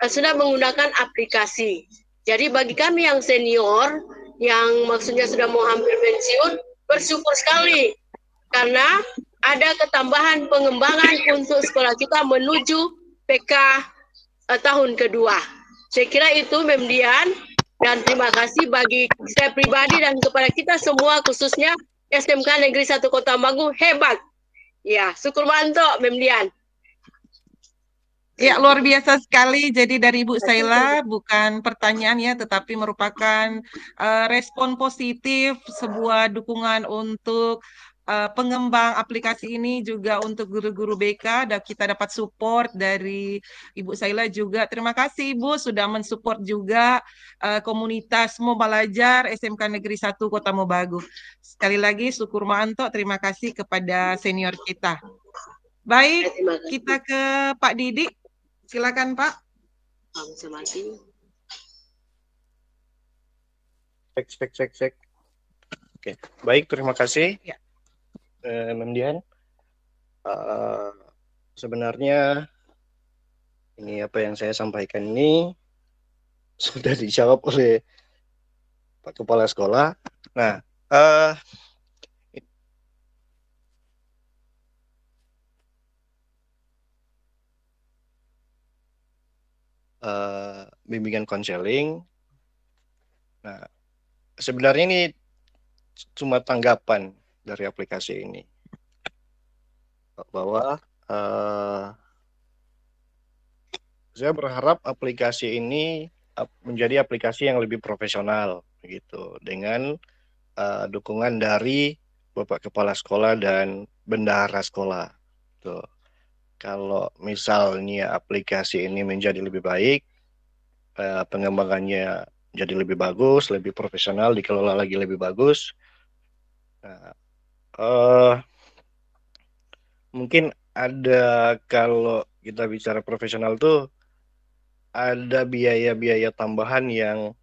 sudah menggunakan aplikasi. Jadi bagi kami yang senior, yang maksudnya sudah mau hampir pensiun, bersyukur sekali karena ada ketambahan pengembangan untuk sekolah kita menuju PK tahun kedua. Saya kira itu Memdian, dan terima kasih bagi saya pribadi dan kepada kita semua, khususnya SMK Negeri 1 Kota Magu, hebat. Ya, syukur mantok Memdian. Ya, luar biasa sekali. Jadi dari Ibu Saila bukan pertanyaan ya, tetapi merupakan respon positif, sebuah dukungan untuk pengembang aplikasi ini, juga untuk guru-guru BK, dan kita dapat support dari Ibu Saila juga. Terima kasih Ibu sudah mensupport juga komunitas Mau Belajar SMK Negeri 1 Kota Mobagu. Sekali lagi syukur mantok, terima kasih kepada senior kita. Baik, kita ke Pak Didi. Silakan Pak. Cek. Oke, baik, terima kasih. Ya. Memdian. Sebenarnya ini apa yang saya sampaikan ini sudah dijawab oleh Pak Kepala Sekolah. Nah, bimbingan konseling. Nah, sebenarnya ini cuma tanggapan dari aplikasi ini bahwa saya berharap aplikasi ini menjadi aplikasi yang lebih profesional gitu, dengan dukungan dari Bapak Kepala Sekolah dan bendahara sekolah. Tuh. Kalau misalnya aplikasi ini menjadi lebih baik, pengembangannya jadi lebih bagus, lebih profesional, dikelola lagi lebih bagus. Nah, mungkin ada, kalau kita bicara profesional tuh ada biaya-biaya tambahan yang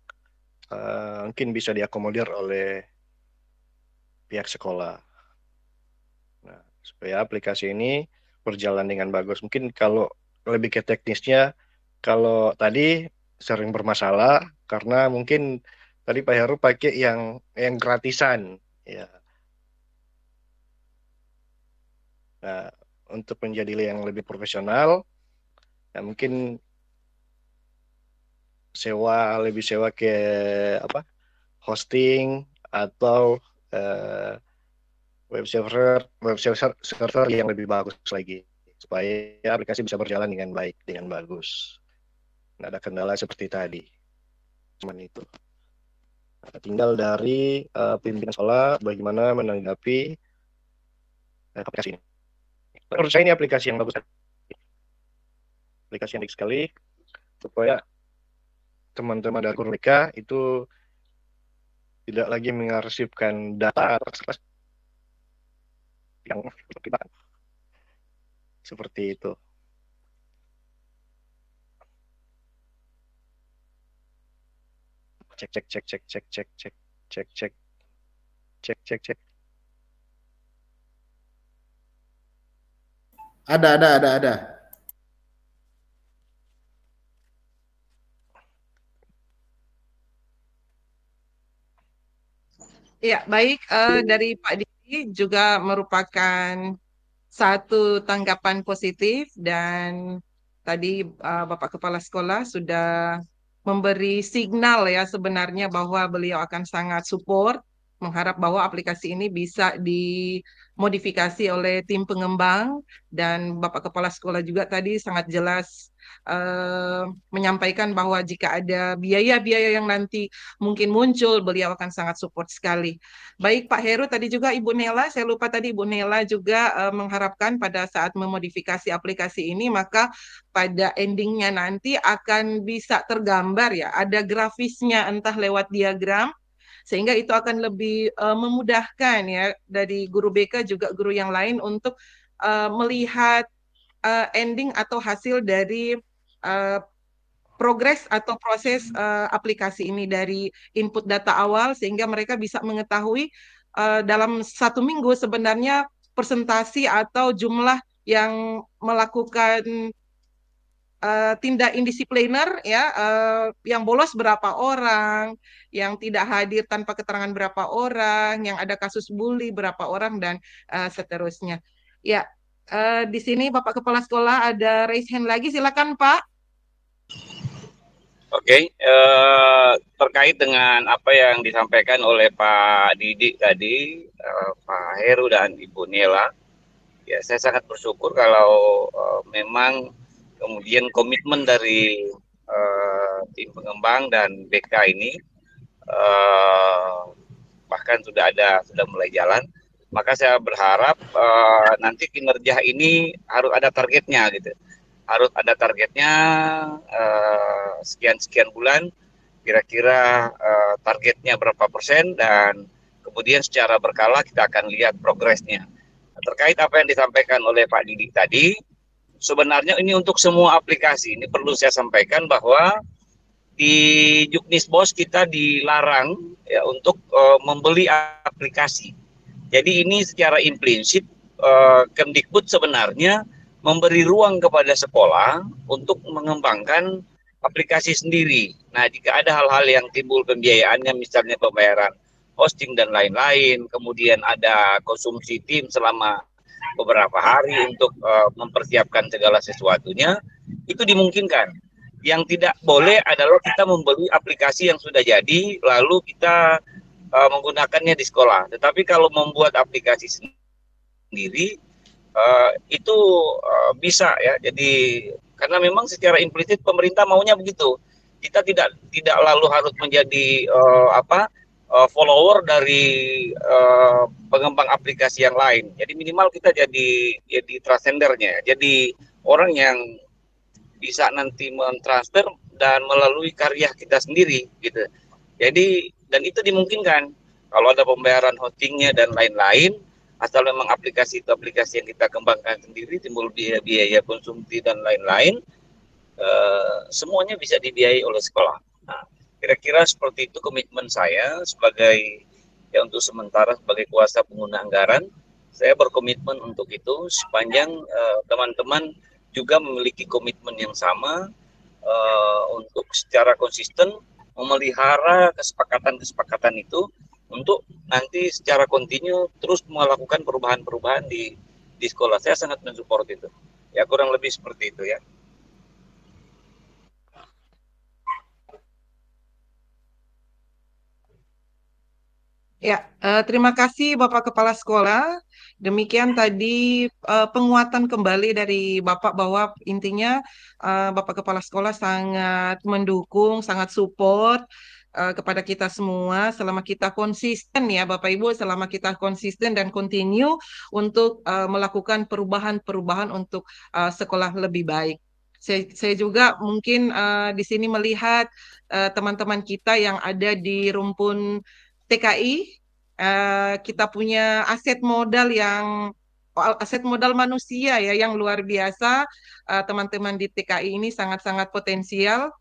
mungkin bisa diakomodir oleh pihak sekolah. Nah, supaya aplikasi ini berjalan dengan bagus. Mungkin kalau lebih ke teknisnya, kalau tadi sering bermasalah karena mungkin tadi Pak Heru pakai yang gratisan, ya. Nah, untuk menjadi yang lebih profesional, ya mungkin lebih sewa ke hosting atau web server yang lebih bagus lagi, supaya aplikasi bisa berjalan dengan baik, dengan bagus. Nah, ada kendala seperti tadi, cuman itu. Nah, tinggal dari pimpinan sekolah bagaimana menanggapi aplikasi ini. Menurut saya ini aplikasi yang bagus, aplikasi yang baik sekali, supaya teman-teman dari guru BK itu tidak lagi mengarsipkan data yang seperti itu. Cek. Ada. Ya, baik. Dari Pak Didi juga merupakan satu tanggapan positif, dan tadi Bapak Kepala Sekolah sudah memberi signal ya sebenarnya bahwa beliau akan sangat support, mengharap bahwa aplikasi ini bisa dimodifikasi oleh tim pengembang, dan Bapak Kepala Sekolah juga tadi sangat jelas menyampaikan bahwa jika ada biaya-biaya yang nanti mungkin muncul, beliau akan sangat support sekali. Baik Pak Heru, tadi juga Ibu Nela, saya lupa tadi Ibu Nela juga mengharapkan pada saat memodifikasi aplikasi ini, maka pada endingnya nanti akan bisa tergambar ya, ada grafisnya entah lewat diagram, sehingga itu akan lebih memudahkan ya dari guru BK juga guru yang lain untuk melihat ending atau hasil dari progres atau proses aplikasi ini dari input data awal sehingga mereka bisa mengetahui dalam 1 minggu sebenarnya persentasi atau jumlah yang melakukan tindak indisipliner ya, yang bolos berapa orang, yang tidak hadir tanpa keterangan berapa orang, yang ada kasus bully berapa orang dan seterusnya. Ya, di sini Bapak Kepala Sekolah ada raise hand lagi, silakan Pak. Oke, terkait dengan apa yang disampaikan oleh Pak Didik tadi, Pak Heru dan Ibu Nela, ya saya sangat bersyukur kalau memang kemudian komitmen dari tim pengembang dan BK ini bahkan sudah mulai jalan. Maka saya berharap nanti kinerja ini harus ada targetnya gitu. Harus ada targetnya sekian bulan, kira-kira targetnya berapa persen, dan kemudian secara berkala kita akan lihat progresnya. Terkait apa yang disampaikan oleh Pak Didik tadi, sebenarnya ini untuk semua aplikasi. Ini perlu saya sampaikan bahwa di Juknisbos kita dilarang ya untuk membeli aplikasi. Jadi ini secara implisit Kemdikbud sebenarnya memberi ruang kepada sekolah untuk mengembangkan aplikasi sendiri. Nah, jika ada hal-hal yang timbul pembiayaannya, misalnya pembayaran hosting dan lain-lain, kemudian ada konsumsi tim selama beberapa hari untuk mempersiapkan segala sesuatunya, itu dimungkinkan. Yang tidak boleh adalah kita membeli aplikasi yang sudah jadi, lalu kita menggunakannya di sekolah. Tetapi kalau membuat aplikasi sendiri, itu bisa ya. Jadi karena memang secara implisit pemerintah maunya begitu. Kita tidak lalu harus menjadi follower dari pengembang aplikasi yang lain. Jadi minimal kita jadi transendernya. Jadi orang yang bisa nanti mentransfer dan melalui karya kita sendiri gitu. Jadi dan itu dimungkinkan kalau ada pembayaran hostingnya dan lain-lain. Asal memang aplikasi itu aplikasi yang kita kembangkan sendiri, timbul biaya konsumsi dan lain-lain, semuanya bisa dibiayai oleh sekolah. Nah, kira-kira seperti itu komitmen saya sebagai ya untuk sementara sebagai kuasa pengguna anggaran. Saya berkomitmen untuk itu sepanjang teman-teman juga memiliki komitmen yang sama untuk secara konsisten memelihara kesepakatan-kesepakatan itu untuk nanti secara kontinu terus melakukan perubahan-perubahan di sekolah. Saya sangat mensupport itu. Ya kurang lebih seperti itu ya. Ya, terima kasih Bapak Kepala Sekolah. Demikian tadi penguatan kembali dari Bapak bahwa intinya Bapak Kepala Sekolah sangat mendukung, sangat support kepada kita semua selama kita konsisten ya Bapak Ibu, selama kita konsisten dan continue untuk melakukan perubahan-perubahan untuk sekolah lebih baik. Saya juga mungkin di sini melihat teman-teman kita yang ada di rumpun TKI, kita punya aset modal manusia ya yang luar biasa. Teman-teman di TKI ini sangat-sangat potensial.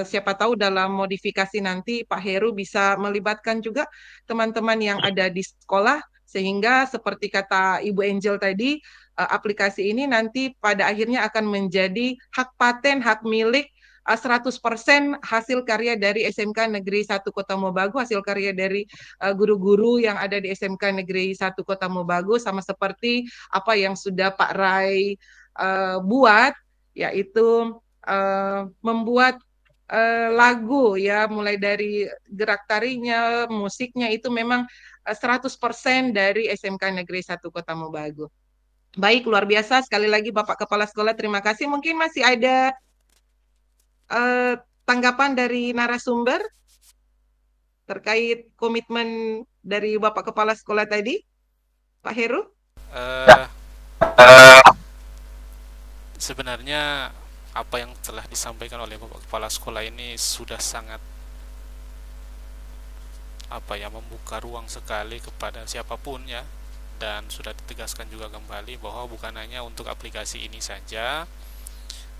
Siapa tahu dalam modifikasi nanti Pak Heru bisa melibatkan juga teman-teman yang ada di sekolah sehingga seperti kata Ibu Angel tadi, aplikasi ini nanti pada akhirnya akan menjadi hak paten, hak milik 100% hasil karya dari SMK Negeri 1 Kota Mobagu, hasil karya dari guru-guru yang ada di SMK Negeri 1 Kota Mobagu, sama seperti apa yang sudah Pak Rai buat, yaitu membuat lagu ya, mulai dari gerak tarinya, musiknya itu memang 100% dari SMK Negeri 1 Kota Mobagu. Baik, luar biasa. Sekali lagi Bapak Kepala Sekolah, terima kasih. Mungkin masih ada tanggapan dari narasumber terkait komitmen dari Bapak Kepala Sekolah tadi, Pak Heru? Sebenarnya apa yang telah disampaikan oleh Bapak Kepala Sekolah ini sudah sangat membuka ruang sekali kepada siapapun ya, dan sudah ditegaskan juga kembali bahwa bukan hanya untuk aplikasi ini saja,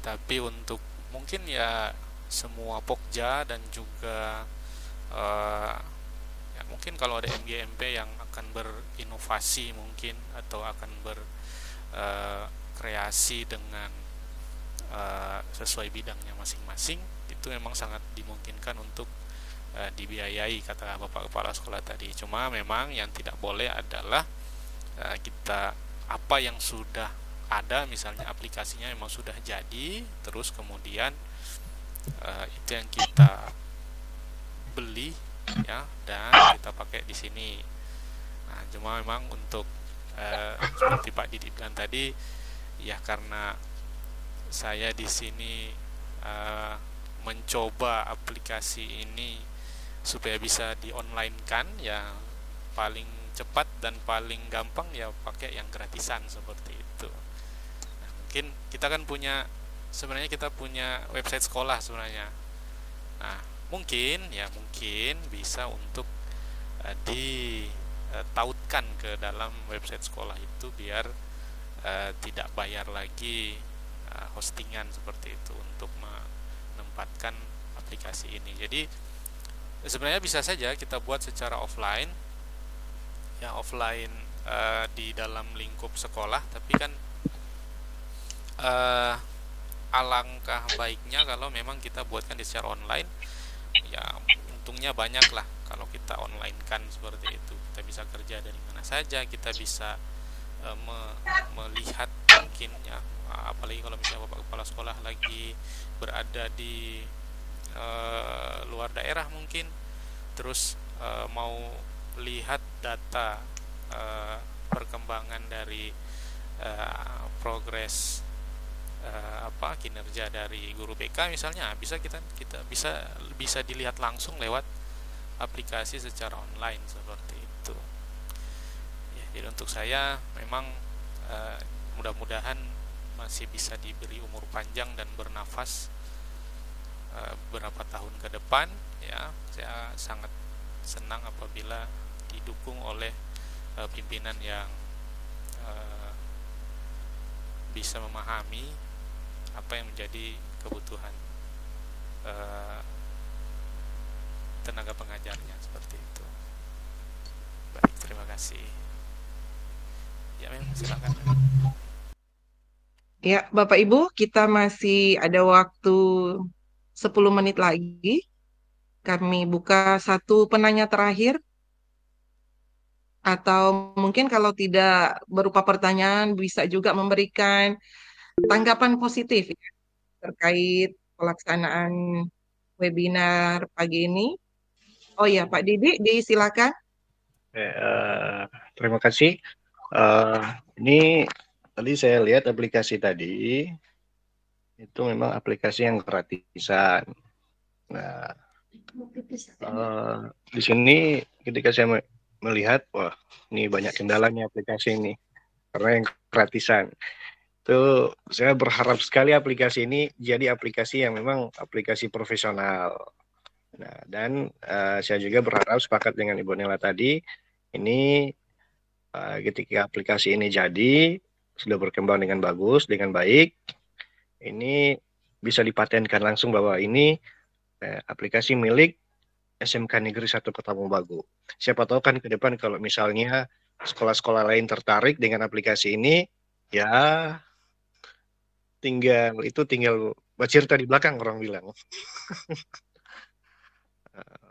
tapi untuk mungkin ya semua Pokja dan juga ya mungkin kalau ada MGMP yang akan berinovasi mungkin atau akan berkreasi dengan sesuai bidangnya masing-masing, itu memang sangat dimungkinkan untuk dibiayai, kata Bapak Kepala Sekolah tadi. Cuma memang yang tidak boleh adalah kita apa yang sudah ada, misalnya aplikasinya memang sudah jadi, terus kemudian itu yang kita beli ya dan kita pakai di sini. Nah, cuma memang untuk seperti Pak Didi bilang tadi, ya karena saya di sini mencoba aplikasi ini supaya bisa di-online-kan, ya paling cepat dan paling gampang ya pakai yang gratisan seperti itu. Nah, mungkin kita kan sebenarnya kita punya website sekolah sebenarnya. Nah, mungkin bisa untuk ditautkan ke dalam website sekolah itu biar tidak bayar lagi hostingan seperti itu untuk menempatkan aplikasi ini. Jadi sebenarnya bisa saja kita buat secara offline, ya offline di dalam lingkup sekolah, tapi kan alangkah baiknya kalau memang kita buatkan di secara online. Ya untungnya banyak lah kalau kita online kan seperti itu. Kita bisa kerja dari mana saja, kita bisa melihat mungkin ya, apalagi kalau misalnya Bapak Kepala Sekolah lagi berada di luar daerah mungkin, terus mau lihat data perkembangan dari progres kinerja dari guru BK misalnya, kita bisa dilihat langsung lewat aplikasi secara online seperti itu. Ya, jadi untuk saya memang mudah-mudahan masih bisa diberi umur panjang dan bernafas beberapa tahun ke depan. Ya, saya sangat senang apabila didukung oleh pimpinan yang bisa memahami apa yang menjadi kebutuhan tenaga pengajarnya seperti itu. Baik, terima kasih. Ya, memang silakan. Ya, Bapak Ibu, kita masih ada waktu 10 menit lagi. Kami buka satu penanya terakhir. Atau mungkin kalau tidak berupa pertanyaan, bisa juga memberikan tanggapan positif ya, terkait pelaksanaan webinar pagi ini. Oh ya, Pak Didi, disilakan. Terima kasih. Ini tadi saya lihat aplikasi tadi, itu memang aplikasi yang gratisan. Nah, di sini ketika saya melihat, wah, ini banyak kendalanya aplikasi ini, karena yang gratisan. Itu saya berharap sekali aplikasi ini jadi aplikasi yang memang aplikasi profesional. Nah, dan saya juga berharap sepakat dengan Ibu Nela tadi, ini ketika aplikasi ini jadi, sudah berkembang dengan bagus, dengan baik, ini bisa dipatenkan langsung bahwa ini aplikasi milik SMK Negeri 1 Kota Mobagu. Siapa tahu kan ke depan kalau misalnya sekolah-sekolah lain tertarik dengan aplikasi ini, ya tinggal bercerita di belakang, orang bilang.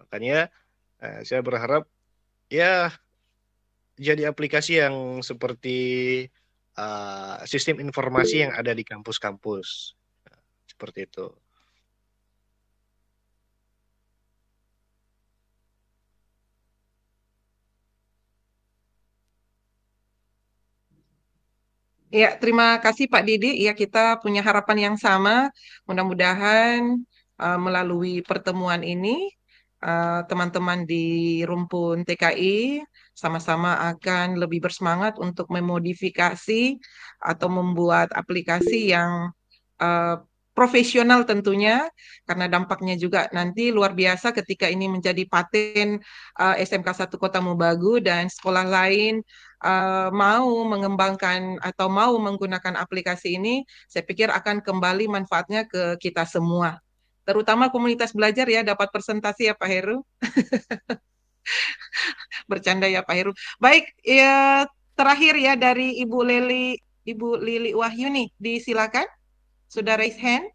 Makanya saya berharap ya jadi aplikasi yang seperti sistem informasi yang ada di kampus-kampus, seperti itu. Ya, terima kasih Pak Didi. Ya, kita punya harapan yang sama. Mudah-mudahan melalui pertemuan ini, teman-teman di rumpun TKI sama-sama akan lebih bersemangat untuk memodifikasi atau membuat aplikasi yang profesional tentunya, karena dampaknya juga nanti luar biasa ketika ini menjadi paten SMK 1 Kota Mobagu dan sekolah lain mau mengembangkan atau mau menggunakan aplikasi ini, saya pikir akan kembali manfaatnya ke kita semua. terutama komunitas belajar ya dapat presentasi ya Pak Heru. Bercanda ya Pak Heru. Baik, ya terakhir ya dari Ibu Lili Wahyuni, disilakan. Sudah raise hand?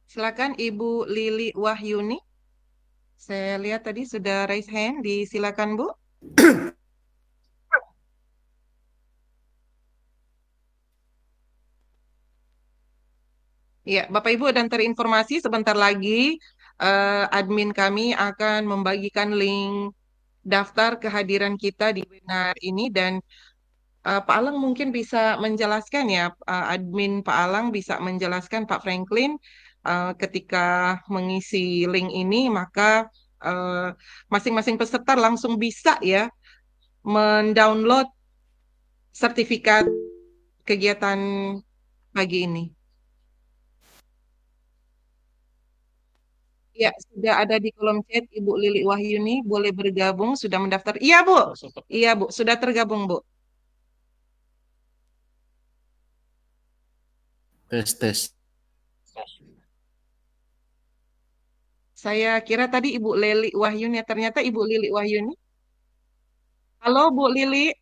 Silakan Ibu Lili Wahyuni. Saya lihat tadi sudah raise hand, disilakan Bu. Ya, Bapak Ibu dan terinformasi sebentar lagi admin kami akan membagikan link daftar kehadiran kita di webinar ini dan Pak Alang mungkin bisa menjelaskan ya, admin Pak Alang bisa menjelaskan Pak Franklin ketika mengisi link ini maka masing-masing peserta langsung bisa ya mendownload sertifikat kegiatan pagi ini. Ya, sudah ada di kolom chat Ibu Lili Wahyuni, boleh bergabung, sudah mendaftar. Iya, Bu. Iya, Bu, sudah tergabung, Bu. Tes. Saya kira tadi Ibu Lili Wahyuni, ternyata Ibu Lili Wahyuni. Halo, Bu Lili.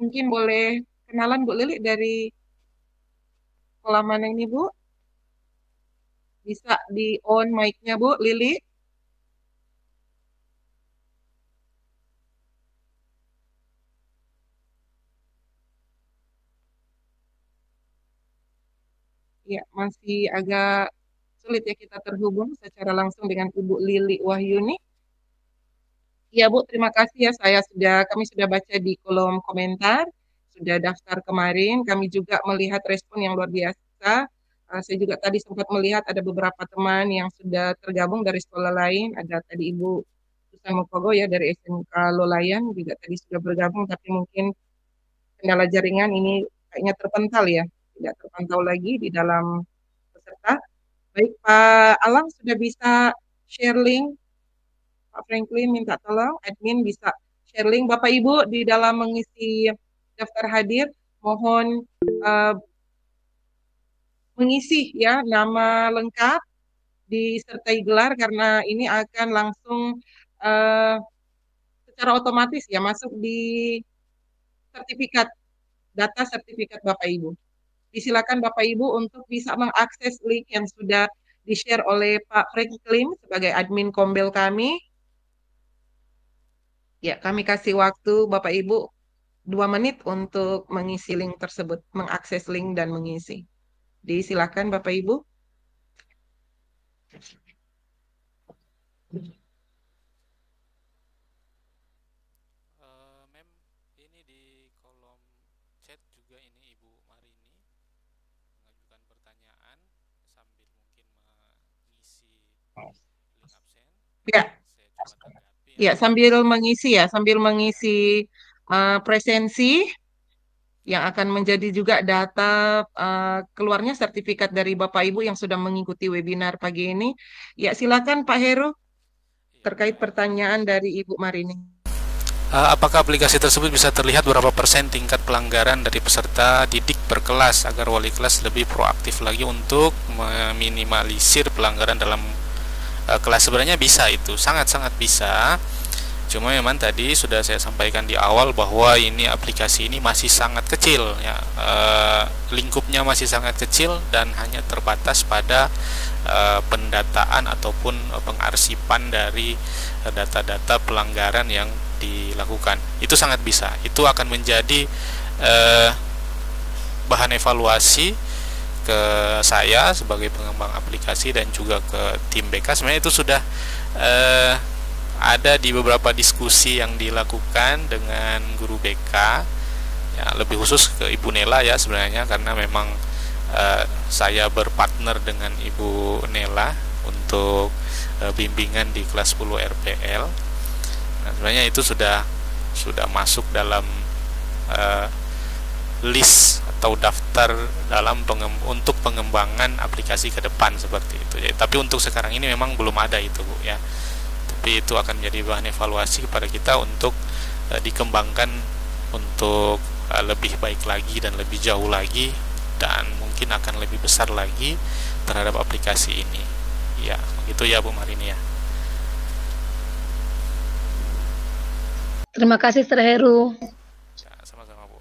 Mungkin boleh kenalan Bu Lili dari sekolah mana ini, Bu? Bisa di on mic-nya, Bu Lili. Ya, masih agak sulit ya kita terhubung secara langsung dengan Ibu Lili Wahyuni. Ya Bu, terima kasih ya. Kami sudah baca di kolom komentar, sudah daftar kemarin. Kami juga melihat respon yang luar biasa. Saya juga tadi sempat melihat ada beberapa teman yang sudah tergabung dari sekolah lain. Ada tadi Ibu Susan Mokogo ya dari SMK Lolayan juga tadi sudah bergabung, tapi mungkin kendala jaringan ini kayaknya terpental ya, tidak terpantau lagi di dalam peserta. Baik, Pak Alang sudah bisa share link. Pak Franklin minta tolong, admin bisa share link. Bapak Ibu di dalam mengisi daftar hadir, mohon mengisi ya nama lengkap, disertai gelar karena ini akan langsung secara otomatis ya masuk di sertifikat, data sertifikat Bapak Ibu. Disilakan Bapak Ibu untuk bisa mengakses link yang sudah di-share oleh Pak Franklin sebagai admin Kombel kami. Ya, kami kasih waktu Bapak Ibu 2 menit untuk mengisi link tersebut, mengakses link dan mengisi. Disilakan Bapak Ibu. Mem, ini di kolom chat juga ini Ibu Marini mengajukan pertanyaan sambil mungkin mengisi link absen. Ya. Ya, sambil mengisi presensi yang akan menjadi juga data keluarnya sertifikat dari Bapak Ibu yang sudah mengikuti webinar pagi ini. Ya, silakan Pak Heru terkait pertanyaan dari Ibu Marini. Apakah aplikasi tersebut bisa terlihat berapa persen tingkat pelanggaran dari peserta didik per kelas agar wali kelas lebih proaktif lagi untuk meminimalisir pelanggaran dalam kelas? Sebenarnya bisa, itu sangat-sangat bisa. Cuma memang tadi sudah saya sampaikan di awal bahwa ini aplikasi ini masih sangat kecil ya, lingkupnya masih sangat kecil dan hanya terbatas pada pendataan ataupun pengarsipan dari data-data pelanggaran yang dilakukan. Itu sangat bisa, itu akan menjadi bahan evaluasi ke saya sebagai pengembang aplikasi dan juga ke tim BK. Sebenarnya itu sudah ada di beberapa diskusi yang dilakukan dengan guru BK ya, lebih khusus ke Ibu Nela ya sebenarnya, karena memang saya berpartner dengan Ibu Nela untuk bimbingan di kelas 10 RPL. Nah, sebenarnya itu sudah masuk dalam list atau daftar dalam untuk pengembangan aplikasi ke depan seperti itu ya. Tapi untuk sekarang ini memang belum ada itu Bu ya. Tapi tapi itu akan menjadi bahan evaluasi kepada kita untuk dikembangkan untuk lebih baik lagi dan lebih jauh lagi, dan mungkin akan lebih besar lagi terhadap aplikasi ini. Ya, begitu ya Bu Marini ya. Terima kasih Sir Heru. Ya, sama-sama Bu.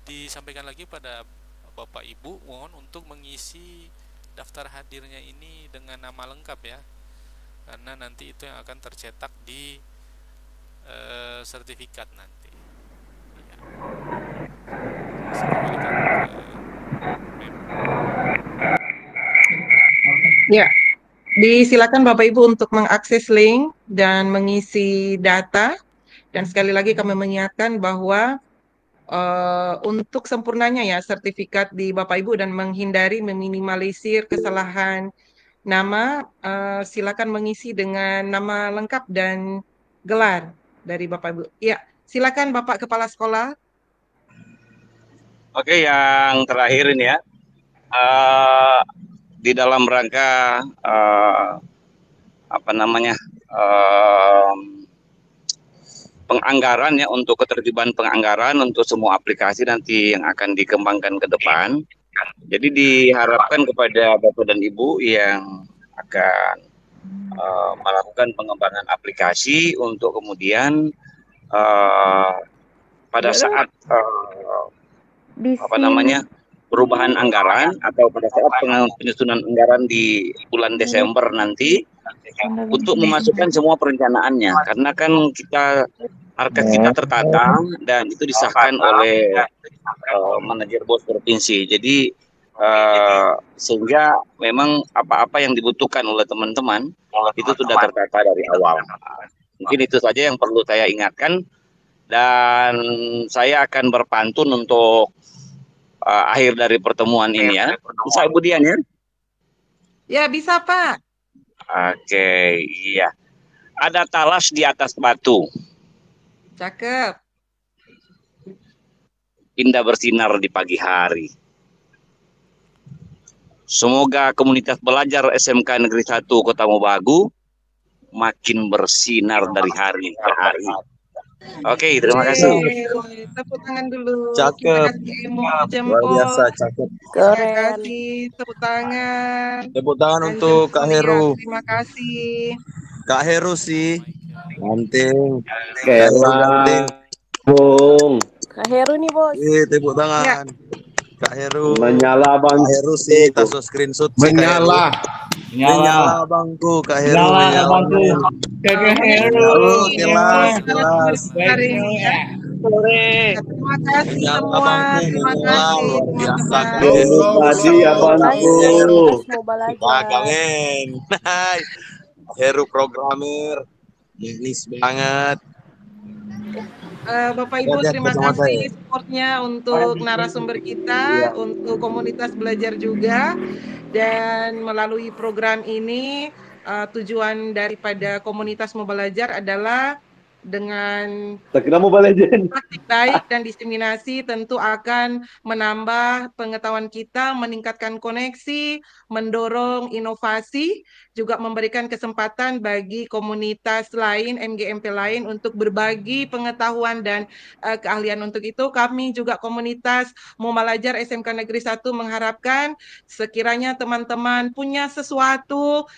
Disampaikan lagi pada Bapak Ibu, mohon untuk mengisi daftar hadirnya ini dengan nama lengkap ya, karena nanti itu yang akan tercetak di sertifikat nanti. Ya. Ya, disilakan Bapak Ibu untuk mengakses link dan mengisi data. Dan sekali lagi kami mengingatkan bahwa untuk sempurnanya ya sertifikat di Bapak Ibu dan menghindari meminimalisir kesalahan nama, silakan mengisi dengan nama lengkap dan gelar dari Bapak Ibu. Ya, silakan Bapak Kepala Sekolah. Oke, yang terakhir ini ya, di dalam rangka penganggaran ya, untuk ketertiban penganggaran untuk semua aplikasi nanti yang akan dikembangkan ke depan. Jadi diharapkan kepada Bapak dan Ibu yang akan melakukan pengembangan aplikasi untuk kemudian pada saat perubahan anggaran atau pada saat penyusunan anggaran di bulan Desember nanti untuk memasukkan semua perencanaannya, karena kan ARKES kita tertata dan itu disahkan oleh manajer bos provinsi. Jadi sehingga memang apa-apa yang dibutuhkan oleh teman-teman itu sudah tertata dari awal. Mungkin itu saja yang perlu saya ingatkan, dan saya akan berpantun untuk akhir dari pertemuan ini ya. Bisa Ibu Dian ya? Ya, bisa Pak. Oke, iya. Ada talas di atas batu. Cakep. Indah bersinar di pagi hari. Semoga komunitas belajar SMK Negeri 1 Kota Mobagu makin bersinar dari hari ke hari. Oke, terima kasih. Tepuk tangan dulu. Cakep. Terima kasih Luar biasa, cakep. Terima kasih, tepuk tangan. Tepuk tangan Dan untuk Kak Heru. Terima kasih. Kak Heru sih. Ganting. Ganting. Bung. Kak Heru nih bos. Tepuk tangan. Kak Heru. Menyala bang. Kak Heru sih, kita screenshot sih. Menyala. Menyala bangku Kak Heru. Menyala bangku. Kak Heru. Kelas. Terima kasih semua. Terima kasih Tadi abangku. Kangen. Heru programmer. Teknis banget. Bapak Ibu, terima kasih supportnya untuk narasumber kita, untuk komunitas belajar juga, dan melalui program ini tujuan daripada komunitas mau belajar adalah dengan praktik baik dan diseminasi tentu akan menambah pengetahuan kita, meningkatkan koneksi, mendorong inovasi, juga memberikan kesempatan bagi komunitas lain, MGMP lain untuk berbagi pengetahuan dan keahlian. Untuk itu kami juga komunitas Mau Belajar SMK Negeri 1 mengharapkan sekiranya teman-teman punya sesuatu,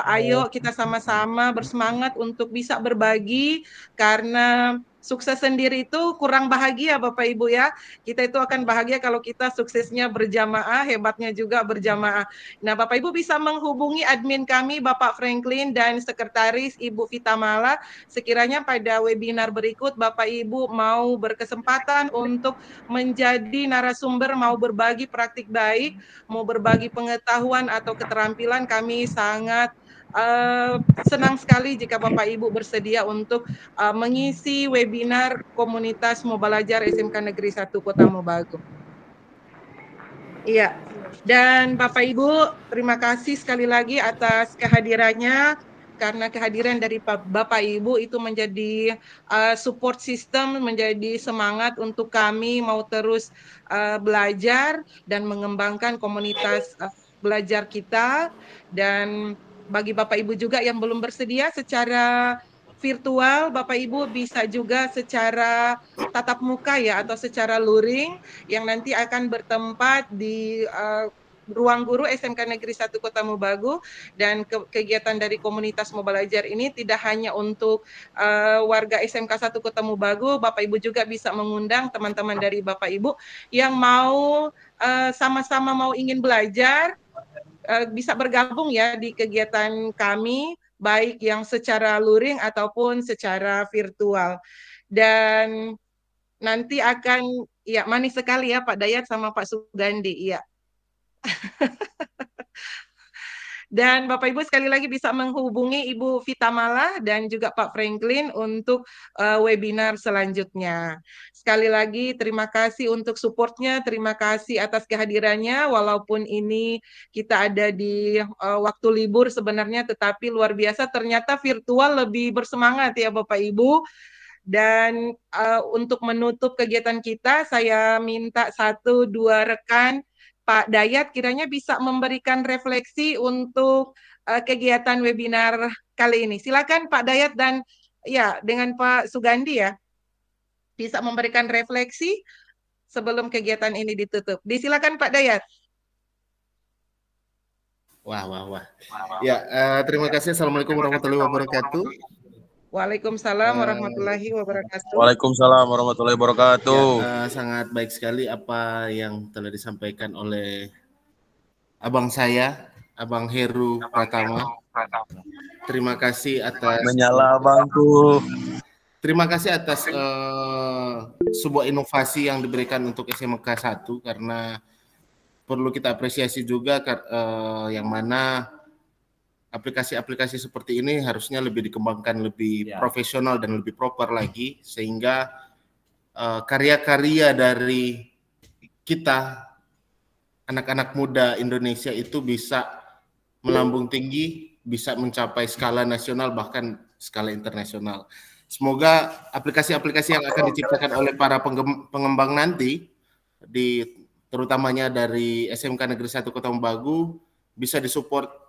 ayo kita sama-sama bersemangat untuk bisa berbagi, karena sukses sendiri itu kurang bahagia Bapak Ibu ya. Kita itu akan bahagia kalau kita suksesnya berjamaah, hebatnya juga berjamaah. Nah Bapak Ibu bisa menghubungi admin kami Bapak Franklin dan Sekretaris Ibu Vita Mala. Sekiranya pada webinar berikut Bapak Ibu mau berkesempatan untuk menjadi narasumber, mau berbagi praktik baik, mau berbagi pengetahuan atau keterampilan, kami sangat senang sekali jika Bapak Ibu bersedia untuk mengisi webinar komunitas Mau Belajar SMK Negeri 1 Kota Mobagu. Iya, dan Bapak Ibu terima kasih sekali lagi atas kehadirannya, karena kehadiran dari Bapak Ibu itu menjadi support system, menjadi semangat untuk kami mau terus belajar dan mengembangkan komunitas belajar kita. Dan bagi Bapak Ibu juga yang belum bersedia secara virtual, Bapak Ibu bisa juga secara tatap muka ya atau secara luring yang nanti akan bertempat di Ruang Guru SMK Negeri 1 Kota Mobagu, dan kegiatan dari komunitas mau belajar ini tidak hanya untuk warga SMK 1 Kota Mobagu, Bapak Ibu juga bisa mengundang teman-teman dari Bapak Ibu yang mau sama-sama mau ingin belajar, bisa bergabung ya di kegiatan kami, baik yang secara luring ataupun secara virtual. Dan nanti akan, ya manis sekali ya Pak Dayat sama Pak Sugandi, iya. Dan Bapak Ibu sekali lagi bisa menghubungi Ibu Vita Mala dan juga Pak Franklin untuk webinar selanjutnya. Sekali lagi terima kasih untuk supportnya, terima kasih atas kehadirannya, walaupun ini kita ada di waktu libur sebenarnya, tetapi luar biasa ternyata virtual lebih bersemangat ya Bapak Ibu. Dan untuk menutup kegiatan kita, saya minta 1-2 rekan Pak Dayat kiranya bisa memberikan refleksi untuk kegiatan webinar kali ini. Silakan Pak Dayat dan ya dengan Pak Sugandi ya, bisa memberikan refleksi sebelum kegiatan ini ditutup. Disilakan Pak Dayat. Wah. Ya, terima kasih. Assalamualaikum warahmatullahi wabarakatuh. Waalaikumsalam warahmatullahi wabarakatuh. Waalaikumsalam warahmatullahi wabarakatuh. Ya, sangat baik sekali apa yang telah disampaikan oleh abang saya, Abang Heru Pratama. Terima kasih atas menyala abangku. Terima kasih atas sebuah inovasi yang diberikan untuk SMK 1, karena perlu kita apresiasi juga yang mana aplikasi-aplikasi seperti ini harusnya lebih dikembangkan lebih profesional dan lebih proper lagi, sehingga karya-karya dari kita anak-anak muda Indonesia itu bisa melambung tinggi, bisa mencapai skala nasional bahkan skala internasional. Semoga aplikasi-aplikasi yang akan diciptakan oleh para pengembang nanti, terutamanya dari SMK Negeri 1 Kota Mobagu, bisa disupport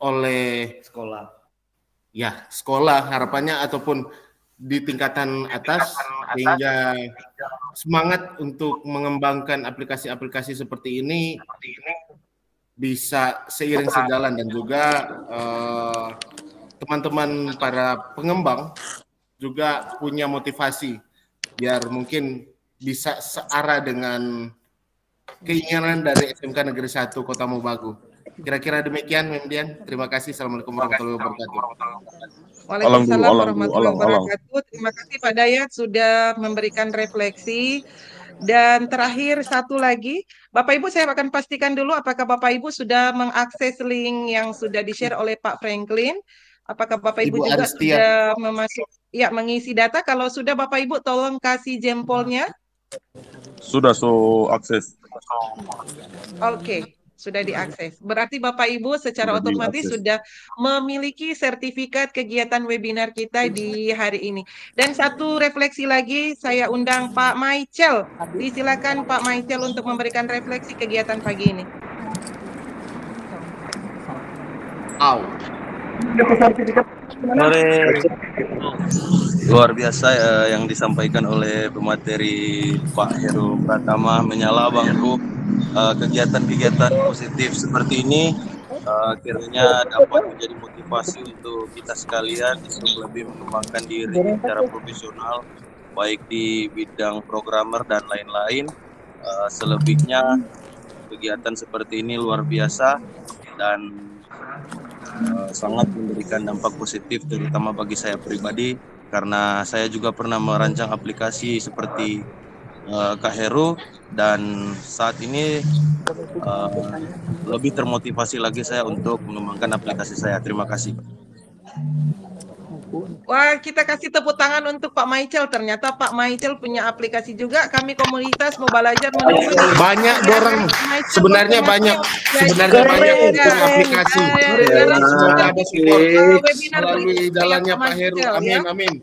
oleh sekolah harapannya, ataupun di tingkatan atas, sehingga semangat untuk mengembangkan aplikasi-aplikasi seperti ini bisa seiring sejalan, dan juga teman-teman para pengembang juga punya motivasi biar mungkin bisa searah dengan keinginan dari SMK Negeri 1 Kota Mobagu. Kira-kira demikian, Memdian. Terima kasih. Assalamualaikum warahmatullahi wabarakatuh. Waalaikumsalam warahmatullahi wabarakatuh. Terima kasih Pak Dayat sudah memberikan refleksi. Dan terakhir satu lagi, Bapak Ibu saya akan pastikan dulu apakah Bapak Ibu sudah mengakses link yang sudah di-share oleh Pak Franklin. Apakah Bapak Ibu juga sudah mengisi data? Kalau sudah Bapak Ibu tolong kasih jempolnya. Sudah akses. Oke. Sudah diakses. Berarti Bapak Ibu secara otomatis sudah memiliki sertifikat kegiatan webinar kita di hari ini. Dan satu refleksi lagi, saya undang Pak Michael. Disilakan Pak Michael untuk memberikan refleksi kegiatan pagi ini. Luar biasa yang disampaikan oleh pemateri Pak Heru Pratama, menyala bangku. Kegiatan-kegiatan positif seperti ini kiranya dapat menjadi motivasi untuk kita sekalian untuk lebih mengembangkan diri secara profesional, baik di bidang programmer dan lain-lain. Selebihnya kegiatan seperti ini luar biasa dan sangat memberikan dampak positif, terutama bagi saya pribadi, karena saya juga pernah merancang aplikasi seperti Kak Heru, dan saat ini lebih termotivasi lagi saya untuk mengembangkan aplikasi saya. Terima kasih. Wah, kita kasih tepuk tangan untuk Pak Michael. Ternyata Pak Michael punya aplikasi juga. Kami komunitas mau belajar menunggu. Banyak dorong. Sebenarnya banyak aplikasi. Semoga ada support melalui jalannya Pak Heru. Amin.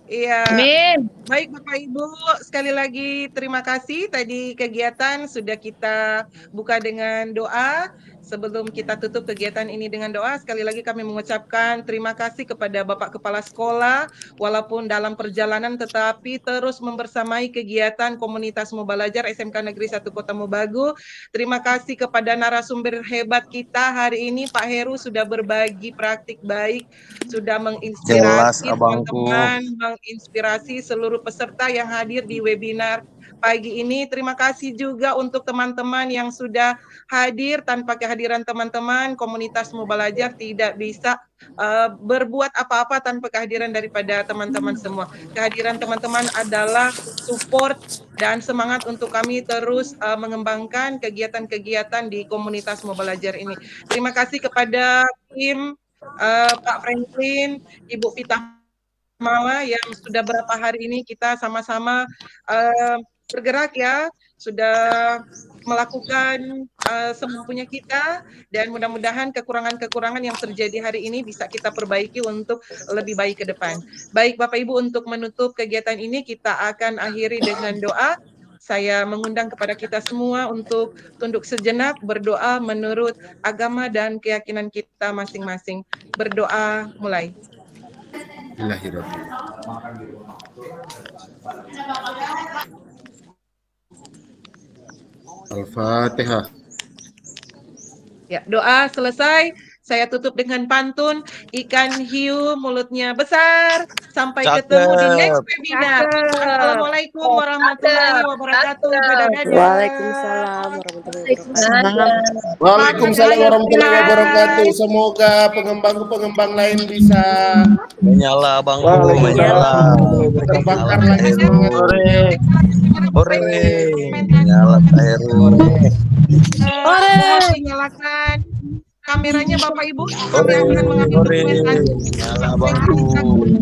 Iya. Amin. Baik Bapak Ibu, sekali lagi terima kasih. Tadi kegiatan sudah kita buka dengan doa. Sebelum kita tutup kegiatan ini dengan doa, sekali lagi kami mengucapkan terima kasih kepada Bapak Kepala Sekolah, walaupun dalam perjalanan tetapi terus membersamai kegiatan komunitas Mubalajar SMK Negeri 1 Kota Mobagu. Terima kasih kepada narasumber hebat kita hari ini, Pak Heru sudah berbagi praktik baik, sudah Jelas menginspirasi abangku. teman-teman, menginspirasi seluruh peserta yang hadir di webinar pagi ini. Terima kasih juga untuk teman-teman yang sudah hadir. Tanpa kehadiran teman-teman, komunitas Mubalajar tidak bisa berbuat apa-apa tanpa kehadiran daripada teman-teman semua. Kehadiran teman-teman adalah support dan semangat untuk kami terus mengembangkan kegiatan-kegiatan di komunitas Mubalajar ini. Terima kasih kepada tim Pak Franklin, Ibu Vita Mala yang sudah berapa hari ini kita sama-sama bergerak ya, sudah melakukan semampunya kita, dan mudah-mudahan kekurangan-kekurangan yang terjadi hari ini bisa kita perbaiki untuk lebih baik ke depan. Baik Bapak Ibu, untuk menutup kegiatan ini kita akan akhiri dengan doa. Saya mengundang kepada kita semua untuk tunduk sejenak, berdoa menurut agama dan keyakinan kita masing-masing. Berdoa mulai. Al-Fatihah. Ya, doa selesai. Saya tutup dengan pantun. Ikan hiu mulutnya besar. Sampai ketemu di next webinar. Assalamualaikum warahmatullahi wabarakatuh. Dadah-dadah. Waalaikumsalam warahmatullahi wabarakatuh. Waalaikumsalam warahmatullahi wabarakatuh. Semoga pengembang-pengembang lain bisa Menyala abangku, menyala. terbakar lagi semangat. Hore. Menyala Pak Heru. Nyalakan kameranya Bapak Ibu. Kami akan mengambil dokumen. Menyala abangku.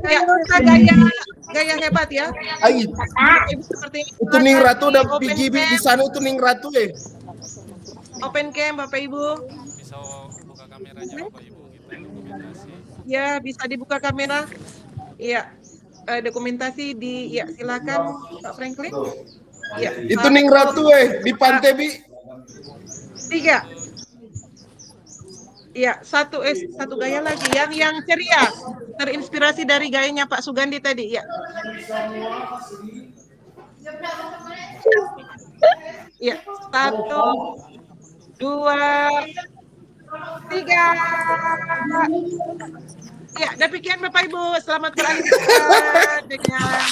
Ya, gaya hebat ya. Ayo. Seperti ini. Itu Ning Ratu udah pergi di sana, itu Ning Ratu Open cam Bapak Ibu. Bisa buka kameranya Bapak Ibu, kita dokumentasi. Ya, bisa dibuka kamera. Iya. Dokumentasi di, ya silakan Pak Franklin. Ya. Itu Ning Ratu di pantai Bi. 3. Iya, satu gaya lagi yang ceria, terinspirasi dari gayanya Pak Sugandi tadi, ya. Ya, 1, 2, 3. Ya, demikian Bapak Ibu, selamat berakhir dengan